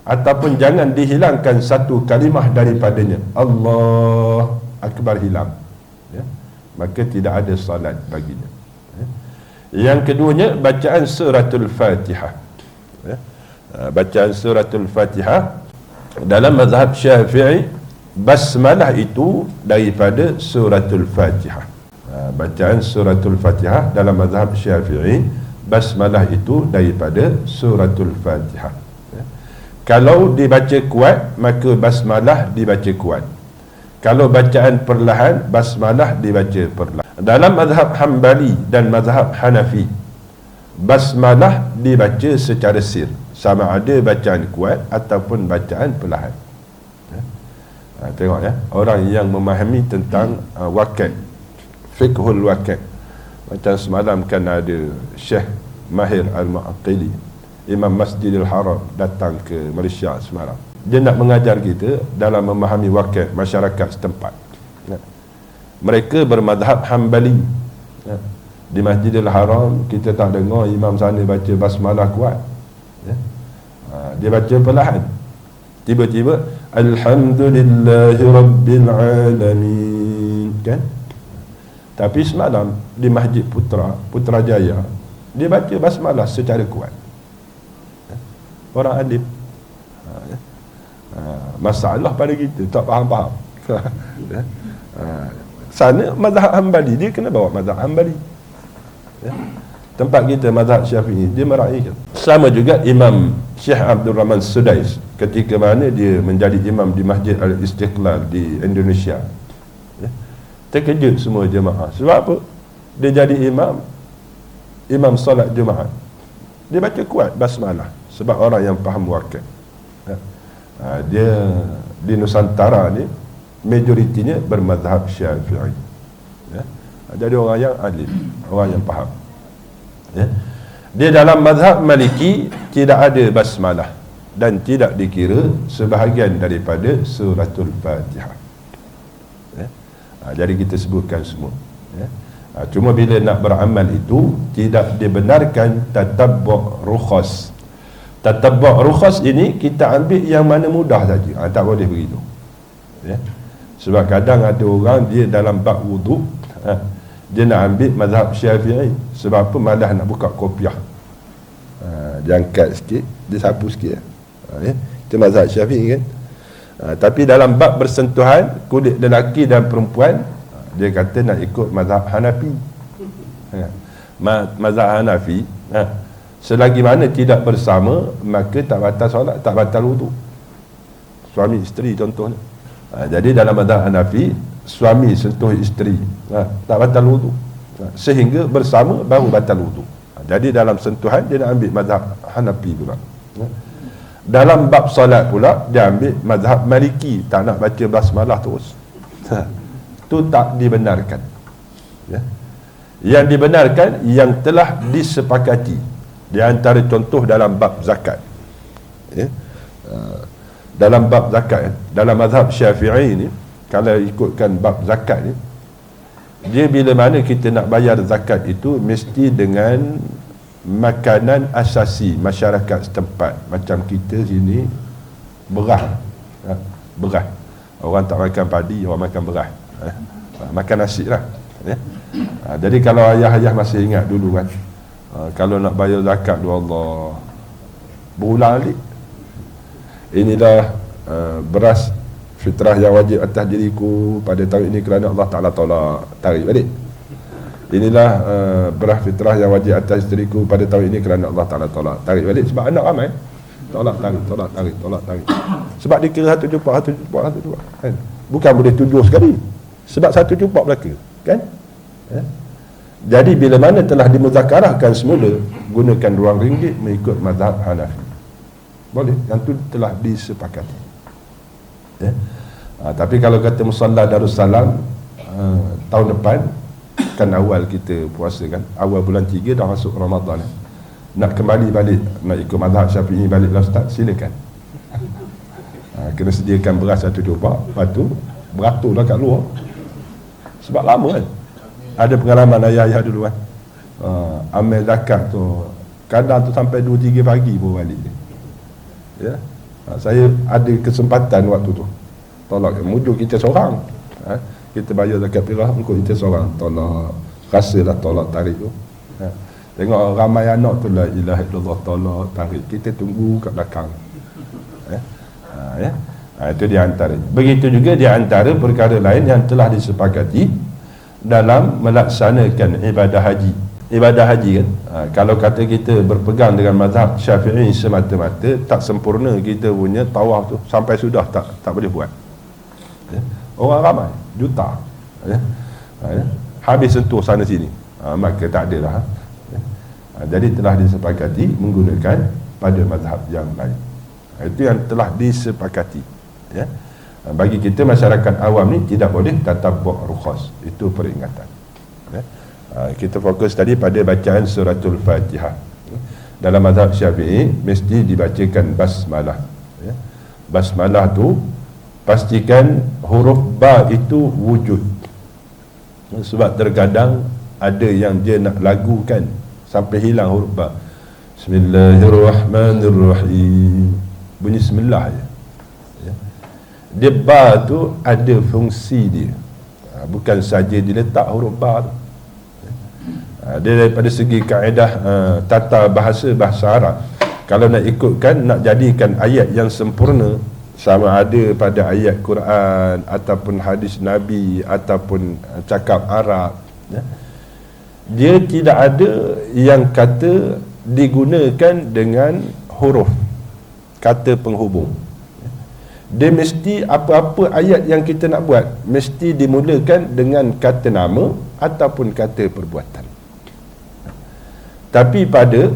Ataupun jangan dihilangkan satu kalimah daripadanya. Allah akbar hilang. Ya. Maka tidak ada salat baginya. Ya. Yang keduanya bacaan suratul Fatihah. Ya. Bacaan suratul Fatihah dalam mazhab Syafi'i, basmalah itu daripada suratul Fatihah. Bacaan suratul Fatihah dalam mazhab Syafi'i, basmalah itu daripada suratul Fatihah. Ya. Kalau dibaca kuat, maka basmalah dibaca kuat. Kalau bacaan perlahan, basmalah dibaca perlahan. Dalam mazhab Hanbali dan mazhab Hanafi, basmalah dibaca secara sir, sama ada bacaan kuat ataupun bacaan perlahan. Ya. Tengok ya, orang yang memahami tentang wakil, fiqhul wakil. Macam semalam kan ada Syekh Mahir Al-Mu'aqili, Imam Masjidil Haram, datang ke Malaysia semalam. Dia nak mengajar kita dalam memahami wakil masyarakat setempat. Ya. Mereka bermadhab Hanbali. Ya. Di Masjidil Haram kita tak dengar imam sana baca basmalah kuat. Ya. Dia baca perlahan. Tiba-tiba Alhamdulillahi Rabbil Alamin, kan? Tapi semalam di Masjid Putrajaya, dia baca basmalah secara kuat. Orang alim. Masalah pada kita tak faham-faham. Sana mazhab Hanbali, dia kena bawa mazhab Hanbali. Ya. Tempat kita mazhab Syafi'i, dia meraihkan. Sama juga Imam Syekh Abdul Rahman Sudais, ketika mana dia menjadi imam di Masjid Al-Istiqlal di Indonesia. Ya. Terkejut semua jemaah. Sebab apa? Dia jadi imam solat Jumaat. Dia baca kuat basmalah sebab orang yang faham wakil. Ya. Dia di Nusantara ni majoritinya bermazhab Syafi'i. Ya. Jadi orang yang alim, orang yang faham. Ya. Dia dalam mazhab Maliki tidak ada basmalah dan tidak dikira sebahagian daripada suratul Fatihah. Ya. Jadi kita sebutkan semua. Ya. Cuma bila nak beramal itu tidak dibenarkan tatabbu' rukhas. Tatabbu' rukhas ini kita ambil yang mana mudah saja. Tak boleh begitu. Ya. Sebab kadang ada orang dia dalam bab wuduk, dia nak ambil mazhab Syafi'i. Sebab apa? Malah nak buka kopiah. Dia angkat sikit, dia sapu sikit. Ya. Itu mazhab Syafi'i kan. Tapi dalam bab bersentuhan kulit lelaki dan perempuan, dia kata nak ikut mazhab Hanafi. Mazhab Hanafi, selagi mana tidak bersama, maka tak batal solat, tak batal wuduk. Suami isteri contohnya. Jadi dalam mazhab Hanafi, suami sentuh isteri, tak batal wuduk. Sehingga bersama baru batal wuduk. Jadi dalam sentuhan dia nak ambil mazhab Hanafi pula. Dalam bab solat pula dia ambil mazhab Maliki, tak nak baca basmalah terus. Itu tak dibenarkan. Ya. Yang dibenarkan yang telah disepakati. Di antara contoh dalam bab zakat. Ya. Dalam bab zakat, dalam mazhab Syafi'i ni, kalau ikutkan bab zakat ni, dia bila mana kita nak bayar zakat itu mesti dengan makanan asasi masyarakat setempat. Macam kita sini beras, beras. Orang tak makan padi, orang makan beras. Makan nasi lah. Ya. Jadi kalau ayah-ayah masih ingat dulu kan, kalau nak bayar zakat tu Allah berulang alik. Inilah beras fitrah yang wajib atas diriku pada tahun ini kerana Allah Ta'ala tolak, tarik balik. Inilah beras fitrah yang wajib atas diriku pada tahun ini kerana Allah Ta'ala tolak, tarik balik. Sebab anak ramai tolak tarik, tolak tarik, tolak tarik. Sebab dikira satu cupak kan? Bukan boleh 7 sekali, sebab satu cupak belaka kan. Ya? Jadi bila mana telah dimuzakarahkan semula, gunakan RM2 mengikut mazhab Hanafi, boleh, yang tu telah disepakati. Ya. Tapi kalau kata Musalla Darussalam tahun depan Kan awal kita puasa kan, awal bulan 3 dah masuk Ramadan. Nak kembali balik, nak ikut mazhab Syafi'i balik lah Ustaz, silakan. Kena sediakan beras 1-2 pak, lepas tu beratur dah kat luar. Sebab lama kan. Ada pengalaman ayah-ayah dulu kan. Ambil zakat tu kadang tu sampai 2-3 pagi pun balik. Ya. Saya ada kesempatan waktu tu. Tolak mujuk kita seorang. Kita bayar zakat firah, engkau kita seorang tolak, rasalah tolak tarik tu. Tengok ramai anak tu, la ilaha illallah, tolak tarik, kita tunggu kat belakang. Itu di antara. Begitu juga di antara perkara lain yang telah disepakati dalam melaksanakan ibadah haji. Ibadah haji kan, kalau kata kita berpegang dengan mazhab Syafi'i semata-mata, tak sempurna kita punya tawaf tu, sampai sudah tak boleh buat. Orang ramai, juta, habis sentuh sana sini, maka tak ada lah. Jadi telah disepakati menggunakan pada mazhab yang lain. Itu yang telah disepakati. Bagi kita masyarakat awam ni tidak boleh tatabbu' rukhas. Itu peringatan. Kita fokus tadi pada bacaan suratul Fatihah. Dalam mazhab Syafi'i mesti dibacakan basmalah. Basmalah tu pastikan huruf ba itu wujud. Sebab terkadang ada yang dia nak lagukan sampai hilang huruf ba. Bismillahirrahmanirrahim, bunyi bismillah je. Dia ba tu ada fungsi dia, bukan saja diletak huruf ba tu. Dia daripada segi kaedah tata bahasa Arab, kalau nak ikutkan, nak jadikan ayat yang sempurna, sama ada pada ayat Quran ataupun hadis Nabi ataupun cakap Arab, dia tidak ada yang kata digunakan dengan huruf kata penghubung. Dia mesti apa-apa ayat yang kita nak buat mesti dimulakan dengan kata nama ataupun kata perbuatan. Tapi pada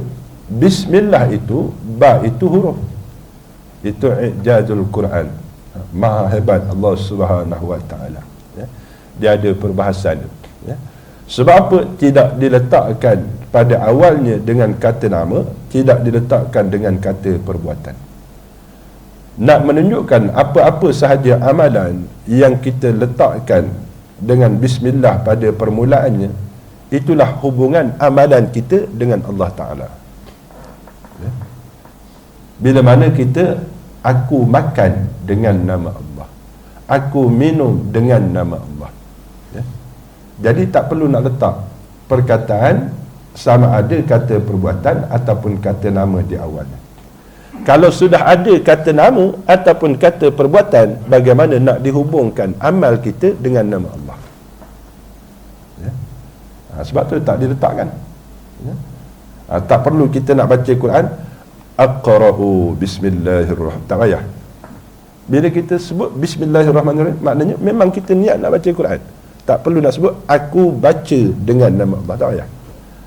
bismillah itu, ba itu huruf. Itu i'jazul Quran. Maha hebat Allah Subhanahu wa taala. Dia ada perbahasan. Sebab apa tidak diletakkan pada awalnya dengan kata nama, tidak diletakkan dengan kata perbuatan? Nak menunjukkan apa-apa sahaja amalan yang kita letakkan dengan bismillah pada permulaannya, itulah hubungan amalan kita dengan Allah Ta'ala. Bila mana kita, aku makan dengan nama Allah, aku minum dengan nama Allah, jadi tak perlu nak letak perkataan sama ada kata perbuatan ataupun kata nama di awalnya. Kalau sudah ada kata nama ataupun kata perbuatan, bagaimana nak dihubungkan amal kita dengan nama Allah? Sebab tu tak diletakkan. Tak perlu kita nak baca Quran aqra'u bismillahirrahmanirrahim, tak payah. Bila kita sebut bismillahirrahmanirrahim, maknanya memang kita niat nak baca Quran. Tak perlu nak sebut aku baca dengan nama Allah, tak payah.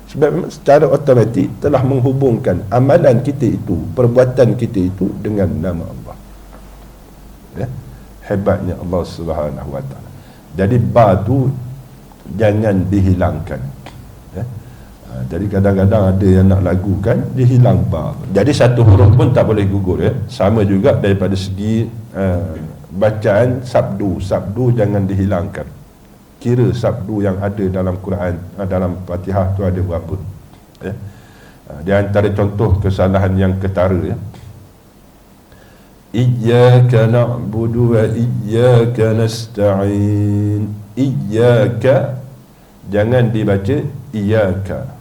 Sebab memang secara automatik telah menghubungkan amalan kita itu, perbuatan kita itu dengan nama Allah. Hebatnya Allah Subhanahu wa taala. Jadi ba tu jangan dihilangkan. Jadi kadang-kadang ada yang nak lagukan, dia hilang ba. Jadi satu huruf pun tak boleh gugur. Sama juga daripada segi bacaan sabdu. Sabdu jangan dihilangkan. Kira sabdu yang ada dalam Quran, dalam Fatihah tu ada berapa. Di antara contoh kesalahan yang ketara, Iyyaka na'budu wa iyyaka nasta'in. Iyyaka jangan dibaca iyyaka.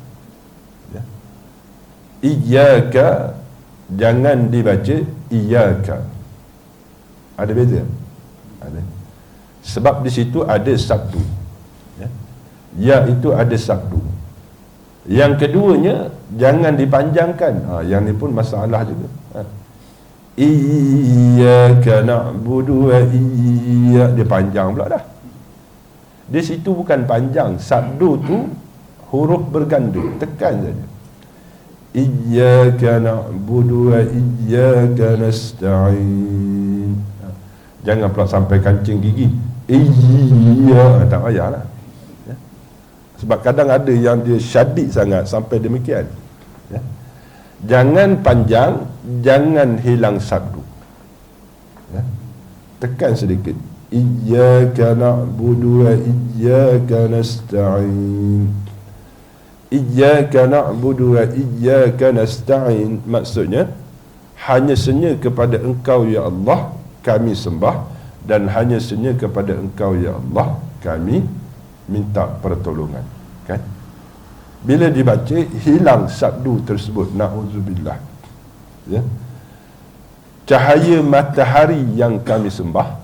Iyyaka jangan dibaca iyyaka. Ada beza? Ada. Sebab di situ ada sabdu. Ya itu ada sabdu. Yang keduanya jangan dipanjangkan. Yang ni pun masalah juga. Iyyaka na'budu wa iyyaka, dia panjang pula dah. Di situ bukan panjang, sabdu tu huruf berganda, tekan saja. Iyyaka na'budu wa iyyaka nasta'in. Jangan pula sampai kancing gigi. Tak payahlah. Sebab kadang ada yang dia syadid sangat sampai demikian. Ya. Jangan panjang, jangan hilang sabdu. Ya. Tekan sedikit. Iyyaka na'budu wa iyyaka nasta'in. Iyyaka na'budu wa iyyaka nasta'in. Maksudnya, hanya senya kepada Engkau ya Allah kami sembah, dan hanya senya kepada Engkau ya Allah kami minta pertolongan. Kan? Bila dibaca, hilang sabdu tersebut. Na'udzubillah. Ya. Cahaya matahari yang kami sembah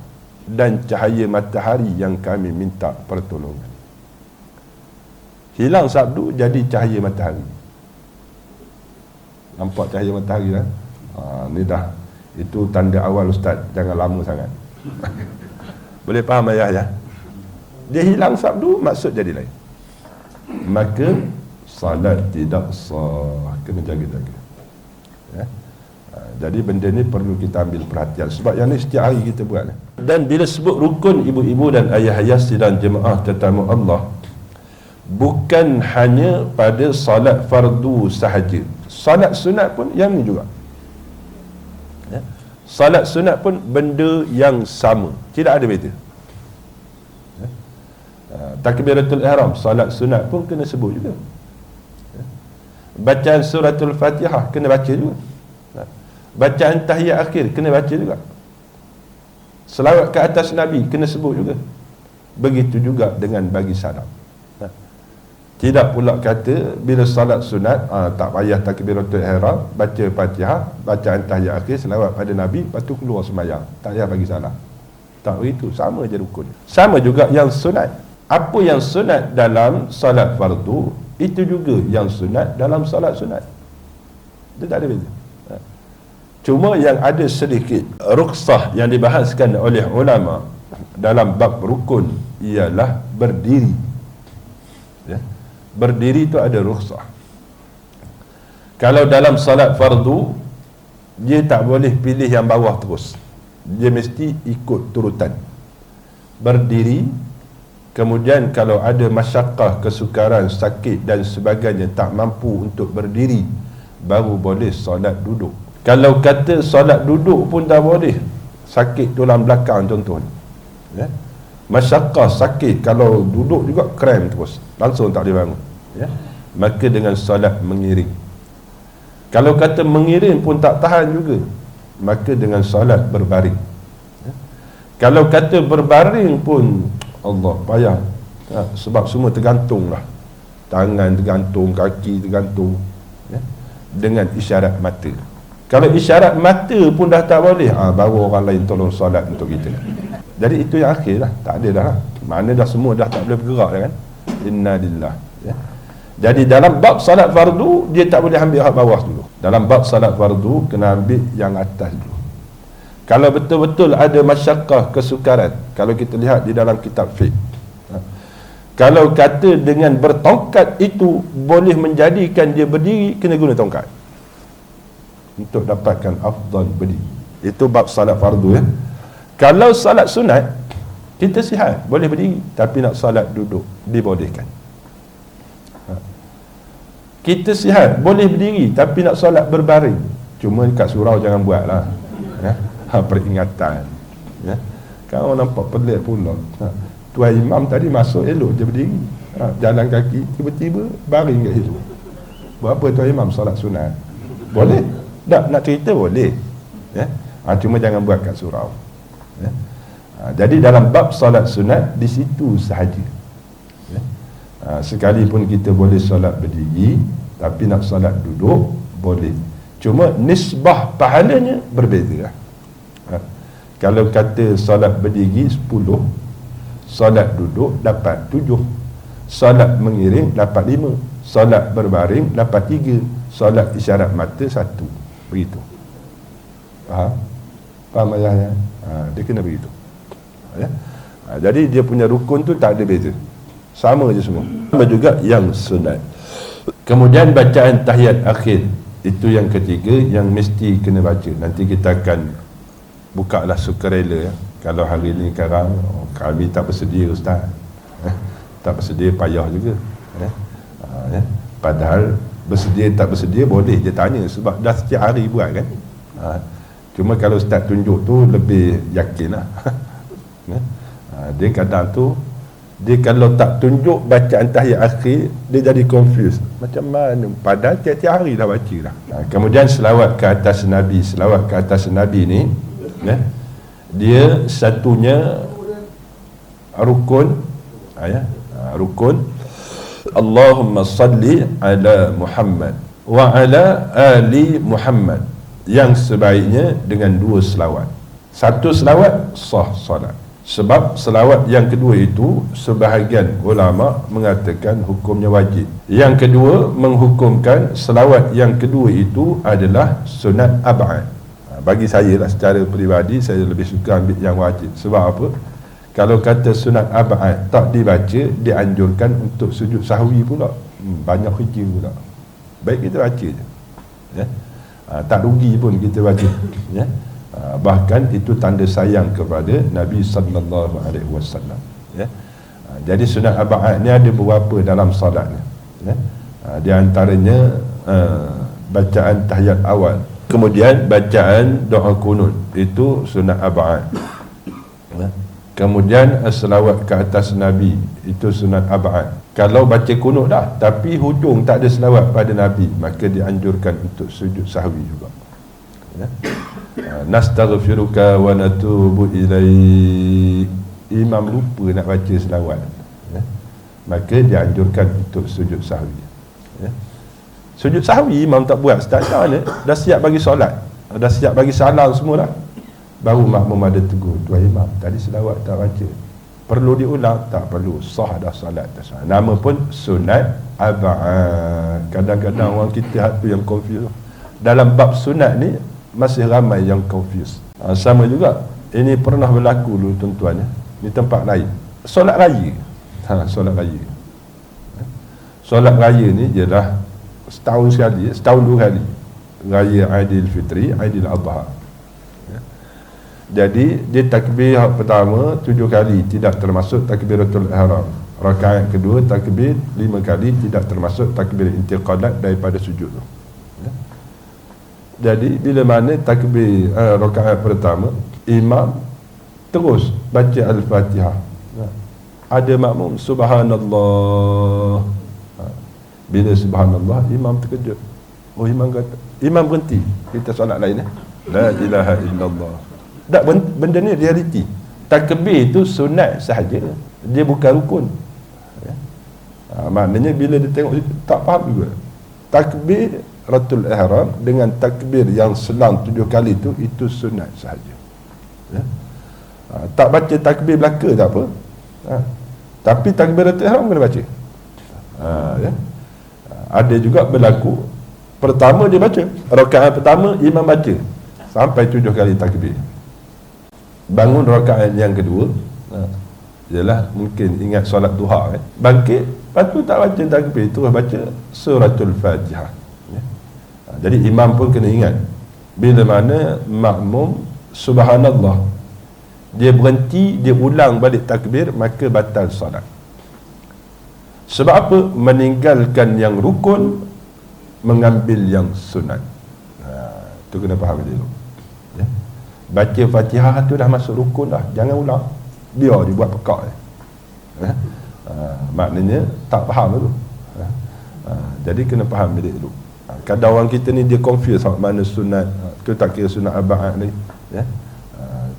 dan cahaya matahari yang kami minta pertolongan. Hilang sabdu, jadi cahaya matahari. Nampak cahaya matahari kan? Ni dah, itu tanda awal ustaz, jangan lama sangat. Boleh faham ayah ya? Dia hilang sabdu, maksud jadi lain. Maka salat tidak sah, kena jaga-jaga. Ya? Jadi benda ni perlu kita ambil perhatian, sebab yang ni setiap hari kita buat. Dan bila sebut rukun ibu-ibu dan ayah-ayah sidang jemaah tetamu Allah, bukan hanya pada salat fardu sahaja, salat sunat pun yang ni juga. Ya? Salat sunat pun benda yang sama, tidak ada beza. Ya? Takbiratul ihram, salat sunat pun kena sebut juga. Ya? Bacaan suratul Fatihah kena baca juga. Ya? Bacaan tahiyat akhir kena baca juga. Selawat ke atas Nabi kena sebut juga. Begitu juga dengan bagi salam. Tidak pula kata bila salat sunat tak payah takbiratul ihram, baca Fatihah, bacaan tahiyat akhir, selawat pada Nabi, lepas tu keluar sembahyang, tak payah bagi salam. Tak begitu, sama je rukun. Sama juga yang sunat. Apa yang sunat dalam salat fardu, itu juga yang sunat dalam salat sunat. Dia tak ada beza. Cuma yang ada sedikit rukhsah yang dibahaskan oleh ulama dalam bab rukun ialah berdiri. Ya. Berdiri itu ada rukhsah. Kalau dalam salat fardu, dia tak boleh pilih yang bawah terus, dia mesti ikut turutan. Berdiri, kemudian kalau ada masyakkah, kesukaran, sakit dan sebagainya, tak mampu untuk berdiri, baru boleh solat duduk. Kalau kata solat duduk pun tak boleh, sakit tulang belakang contohnya, ya? Masyakkah, sakit, kalau duduk juga krem terus, langsung tak boleh bangun, ya? Maka dengan solat mengiring. Kalau kata mengiring pun tak tahan juga, maka dengan solat berbaring, ya? Kalau kata berbaring pun Allah payah, ya? Sebab semua tergantung lah, tangan tergantung, kaki tergantung, ya? Dengan isyarat mata. Kalau isyarat mata pun dah tak boleh, baru orang lain tolong solat untuk kita. Jadi itu yang akhir lah, tak ada dah lah. Mana dah semua dah tak boleh bergerak dah kan. Inna lillah, ya? Jadi dalam bab salat fardu, dia tak boleh ambil hak bawah dulu. Dalam bab salat fardu, kena ambil yang atas dulu. Kalau betul-betul ada masyakkah, kesukaran, kalau kita lihat di dalam kitab fiqh, kalau kata dengan bertongkat itu boleh menjadikan dia berdiri, kena guna tongkat untuk dapatkan afdal berdiri. Itu bab salat fardu, ya. Kalau salat sunat, kita sihat, boleh berdiri, tapi nak salat duduk, dibolehkan. Kita sihat, boleh berdiri, tapi nak salat berbaring. Cuma kat surau jangan buat lah, ya? Peringatan, ya? Kan orang nampak pelik pula. Tuan imam tadi masuk elok je berdiri, jalan kaki, tiba-tiba baring kat situ. Buat apa tuan imam salat sunat? Boleh? Tak, nak cerita boleh, ya? Cuma jangan buat kat surau, ya? Jadi dalam bab salat sunat, di situ sahaja, ya? Sekalipun kita boleh solat berdiri, tapi nak solat duduk boleh. Cuma nisbah pahalanya berbeza. Kalau kata solat berdiri 10, solat duduk dapat 7, solat mengiring dapat 5, solat berbaring dapat 3, solat isyarat mata 1. Begitu. Faham ayahnya? Dia kena begitu, ya? Jadi dia punya rukun tu tak ada beza, sama je semua. Sama juga yang sunat. Kemudian bacaan tahiyat akhir, itu yang ketiga yang mesti kena baca. Nanti kita akan buka lah sukarela, ya. Kalau hari ni sekarang kami tak bersedia ustaz, tak bersedia payah juga, Ya. Ya. Padahal bersedia tak bersedia boleh je tanya, sebab dah setiap hari buat kan. Cuma kalau ustaz tunjuk tu lebih yakin lah. Ya. Dia kadang tu dia kalau tak tunjuk bacaan tahiyat akhir, dia jadi confused. Macam mana? Padahal tiap-tiap hari dah baca dah. Kemudian selawat ke atas Nabi. Selawat ke atas Nabi ni, ya, dia satunya rukun, ya, rukun. Allahumma salli ala Muhammad wa ala ali Muhammad, yang sebaiknya dengan 2 selawat. 1 selawat sah salat. Sebab selawat yang kedua itu sebahagian ulama mengatakan hukumnya wajib. Yang kedua menghukumkan selawat yang kedua itu adalah sunat ab'ad. Bagi saya lah, secara peribadi saya lebih suka ambil yang wajib. Sebab apa? Kalau kata sunat ab'ad tak dibaca, dianjurkan untuk sujud sahwi pula. Banyak kerja pula. Baik kita baca je, ya? Tak rugi pun kita baca, ya? Bahkan itu tanda sayang kepada Nabi sallallahu alaihi wasallam, ya? Jadi sunat ab'ad ni ada beberapa dalam salat ni, ya? Di antaranya bacaan tahiyat awal, kemudian bacaan doa kunut, itu sunat ab'ad, ya? Kemudian selawat ke atas Nabi, itu sunat ab'ad. Kalau baca kunut dah tapi hujung tak ada selawat pada Nabi, maka dianjurkan untuk sujud sahwi juga, ya? Nastaghfiruka wa natubu ilaik. Imam lupa nak baca selawat, ya? Maka dianjurkan untuk sujud sahwi, ya? Sujud sahwi imam tak buat, start mana? Dah siap bagi solat, dah siap bagi salam semua dah, baru makmum ada tegur, tuan imam tadi selawat tak baca, perlu diulang? Tak perlu, sah dah salat dah sah. Nama pun sunat ab'ad. Kadang-kadang orang kita tu yang confuse dalam bab sunat ni, masih ramai yang confuse. Sama juga, ini pernah berlaku dulu tuan-tuan, ya? Ni tempat lain, solat raya. Solat raya, solat raya ni ialah setahun sekali, setahun 2 kali, raya Aidilfitri, Aidil Adha. Jadi dia takbir pertama 7 kali, tidak termasuk takbiratul ihram. Rakaat kedua takbir 5 kali, tidak termasuk takbir intiqalat daripada sujud. Ya. Jadi bila mana takbir rakaat pertama, imam terus baca al-Fatihah. Ya. Ada makmum subhanallah. Bila subhanallah, imam terkejut. Oh, imam kata, imam berhenti. Kita solat lain, la ilaha illallah. Tak, benda ni realiti. Takbir itu sunat sahaja, dia bukan rukun, ya? Maknanya bila dia tengok tak faham juga. Takbir ratul ihram dengan takbir yang selang 7 kali itu sunat sahaja, ya? Tak baca takbir belaka tak apa, tapi takbir ratul ihram kena baca, ya? Ada juga berlaku pertama dia baca, rakaat pertama imam baca sampai 7 kali takbir. Bangun rakaat yang kedua, ialah mungkin ingat solat duha, kan? Bangkit, lepas tu tak baca takbir, terus baca suratul Fatihah, ya? Jadi imam pun kena ingat, bila mana makmum subhanallah, dia berhenti, dia ulang balik takbir, maka batal solat. Sebab apa? Meninggalkan yang rukun, mengambil yang sunat. Itu kena faham dulu, ya? Baca Fatihah tu dah masuk rukun dah, jangan ulang, biar dibuat pekak, ya? Maknanya tak faham dulu, ya? Jadi kena faham dulu. Kadang orang kita ni dia confuse mana sunat, tu tak kira sunat ab'ad ni, ya?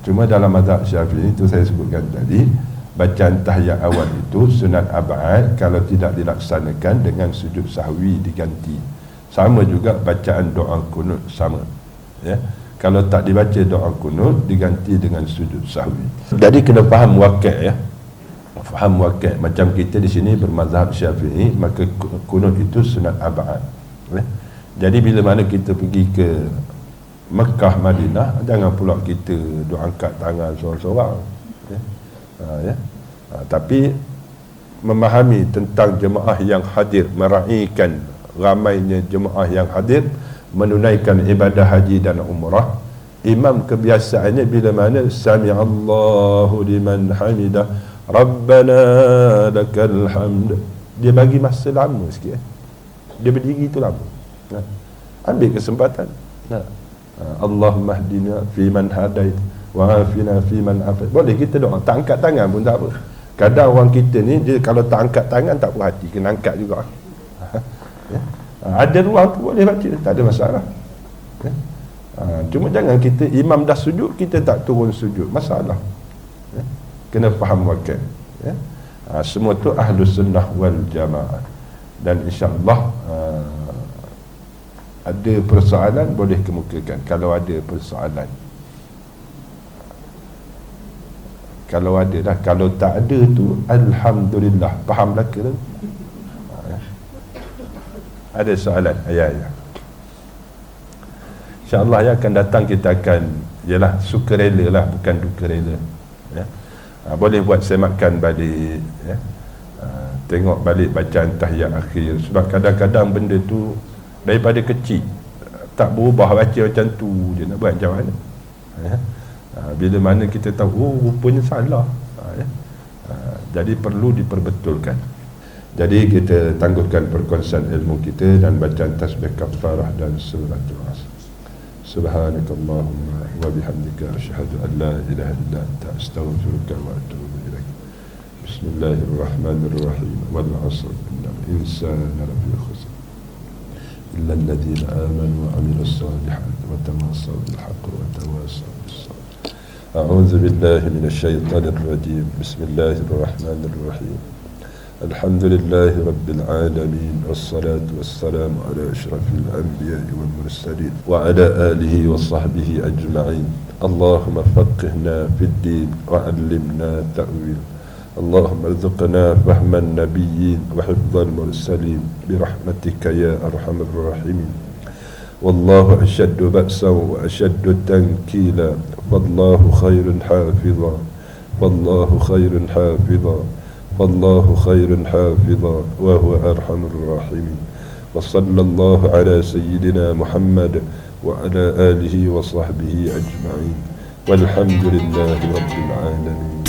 Cuma dalam mazhab Syafi'i itu saya sebutkan tadi, bacaan tahiyat awal itu sunat ab'ad kalau tidak dilaksanakan dengan sujud sahwi diganti. Sama juga bacaan doa kunut, sama, ya? Kalau tak dibaca doa kunut, diganti dengan sujud sahwi. Jadi kena faham wakil, ya? Faham wakil. Macam kita di sini bermazhab Syafi'i, maka kunut itu sunat ab'ad, ya? Jadi bila mana kita pergi ke Mekah, Madinah, jangan pula kita doa angkat tangan seorang-seorang, ya? Ya? Tapi memahami tentang jemaah yang hadir, meraihkan ramainya jemaah yang hadir menunaikan ibadah haji dan umrah. Imam kebiasaannya bila mana sami'allahu liman hamidah rabbana lakal hamd, Dia bagi masa lama sikit. Dia berdiri tu lama. Ambil kesempatan. Allahumma hdina fi man hadait wa afina fi man afait. Boleh kita doa, tak angkat tangan pun tak apa. Kadang orang kita ni dia kalau tak angkat tangan tak puas hati, kena angkat juga. Ada ruang tu boleh baca, tak ada masalah. Cuma jangan kita imam dah sujud kita tak turun sujud, masalah. Kena faham wakil. Semua tu ahlus sunnah wal jamaah. Dan insyaAllah ada persoalan boleh kemukakan kalau ada persoalan. Kalau ada dah, kalau tak ada tu alhamdulillah. Faham lah ke? Ada soalan? Ya. InsyaAllah ya akan datang kita akan ialah sukarela lah, bukan dukarela. Boleh buat semakan balik ya. Tengok balik bacaan tahiyat akhir. Sebab kadang-kadang benda tu daripada kecil tak berubah, baca macam tu je, nak buat macam mana bila mana kita tahu rupanya salah jadi perlu diperbetulkan. Jadi kita tangguhkan perkongsian ilmu kita dan bacaan tasbih kafarah dan suratul As. Subhanakallahumma wa bihamdika asyhadu an la ilaha illa anta astaghfiruka wa atubu ilaik. Bismillahirrahmanirrahim. Wal 'asr innal insana lafi khusr إلا الذين آمنوا وعملوا الصالحات وتواصوا بالحق وتواصوا بالصبر. أعوذ بالله من الشيطان الرجيم. بسم الله الرحمن الرحيم. الحمد لله رب العالمين والصلاة والسلام على أشرف الأنبياء والمرسلين وعلى آله وصحبه أجمعين. اللهم فقهنا في الدين وعلمنا تأويل. اللهم ارزقنا فهم النبيين وحفظ المرسلين برحمتك يا أرحم الراحمين. والله أشد بأسا وأشد تنكيلا فالله خير حافظا فالله خير حافظا فالله خير حافظا وهو أرحم الراحمين. وصلى الله على سيدنا محمد وعلى آله وصحبه أجمعين والحمد لله رب العالمين.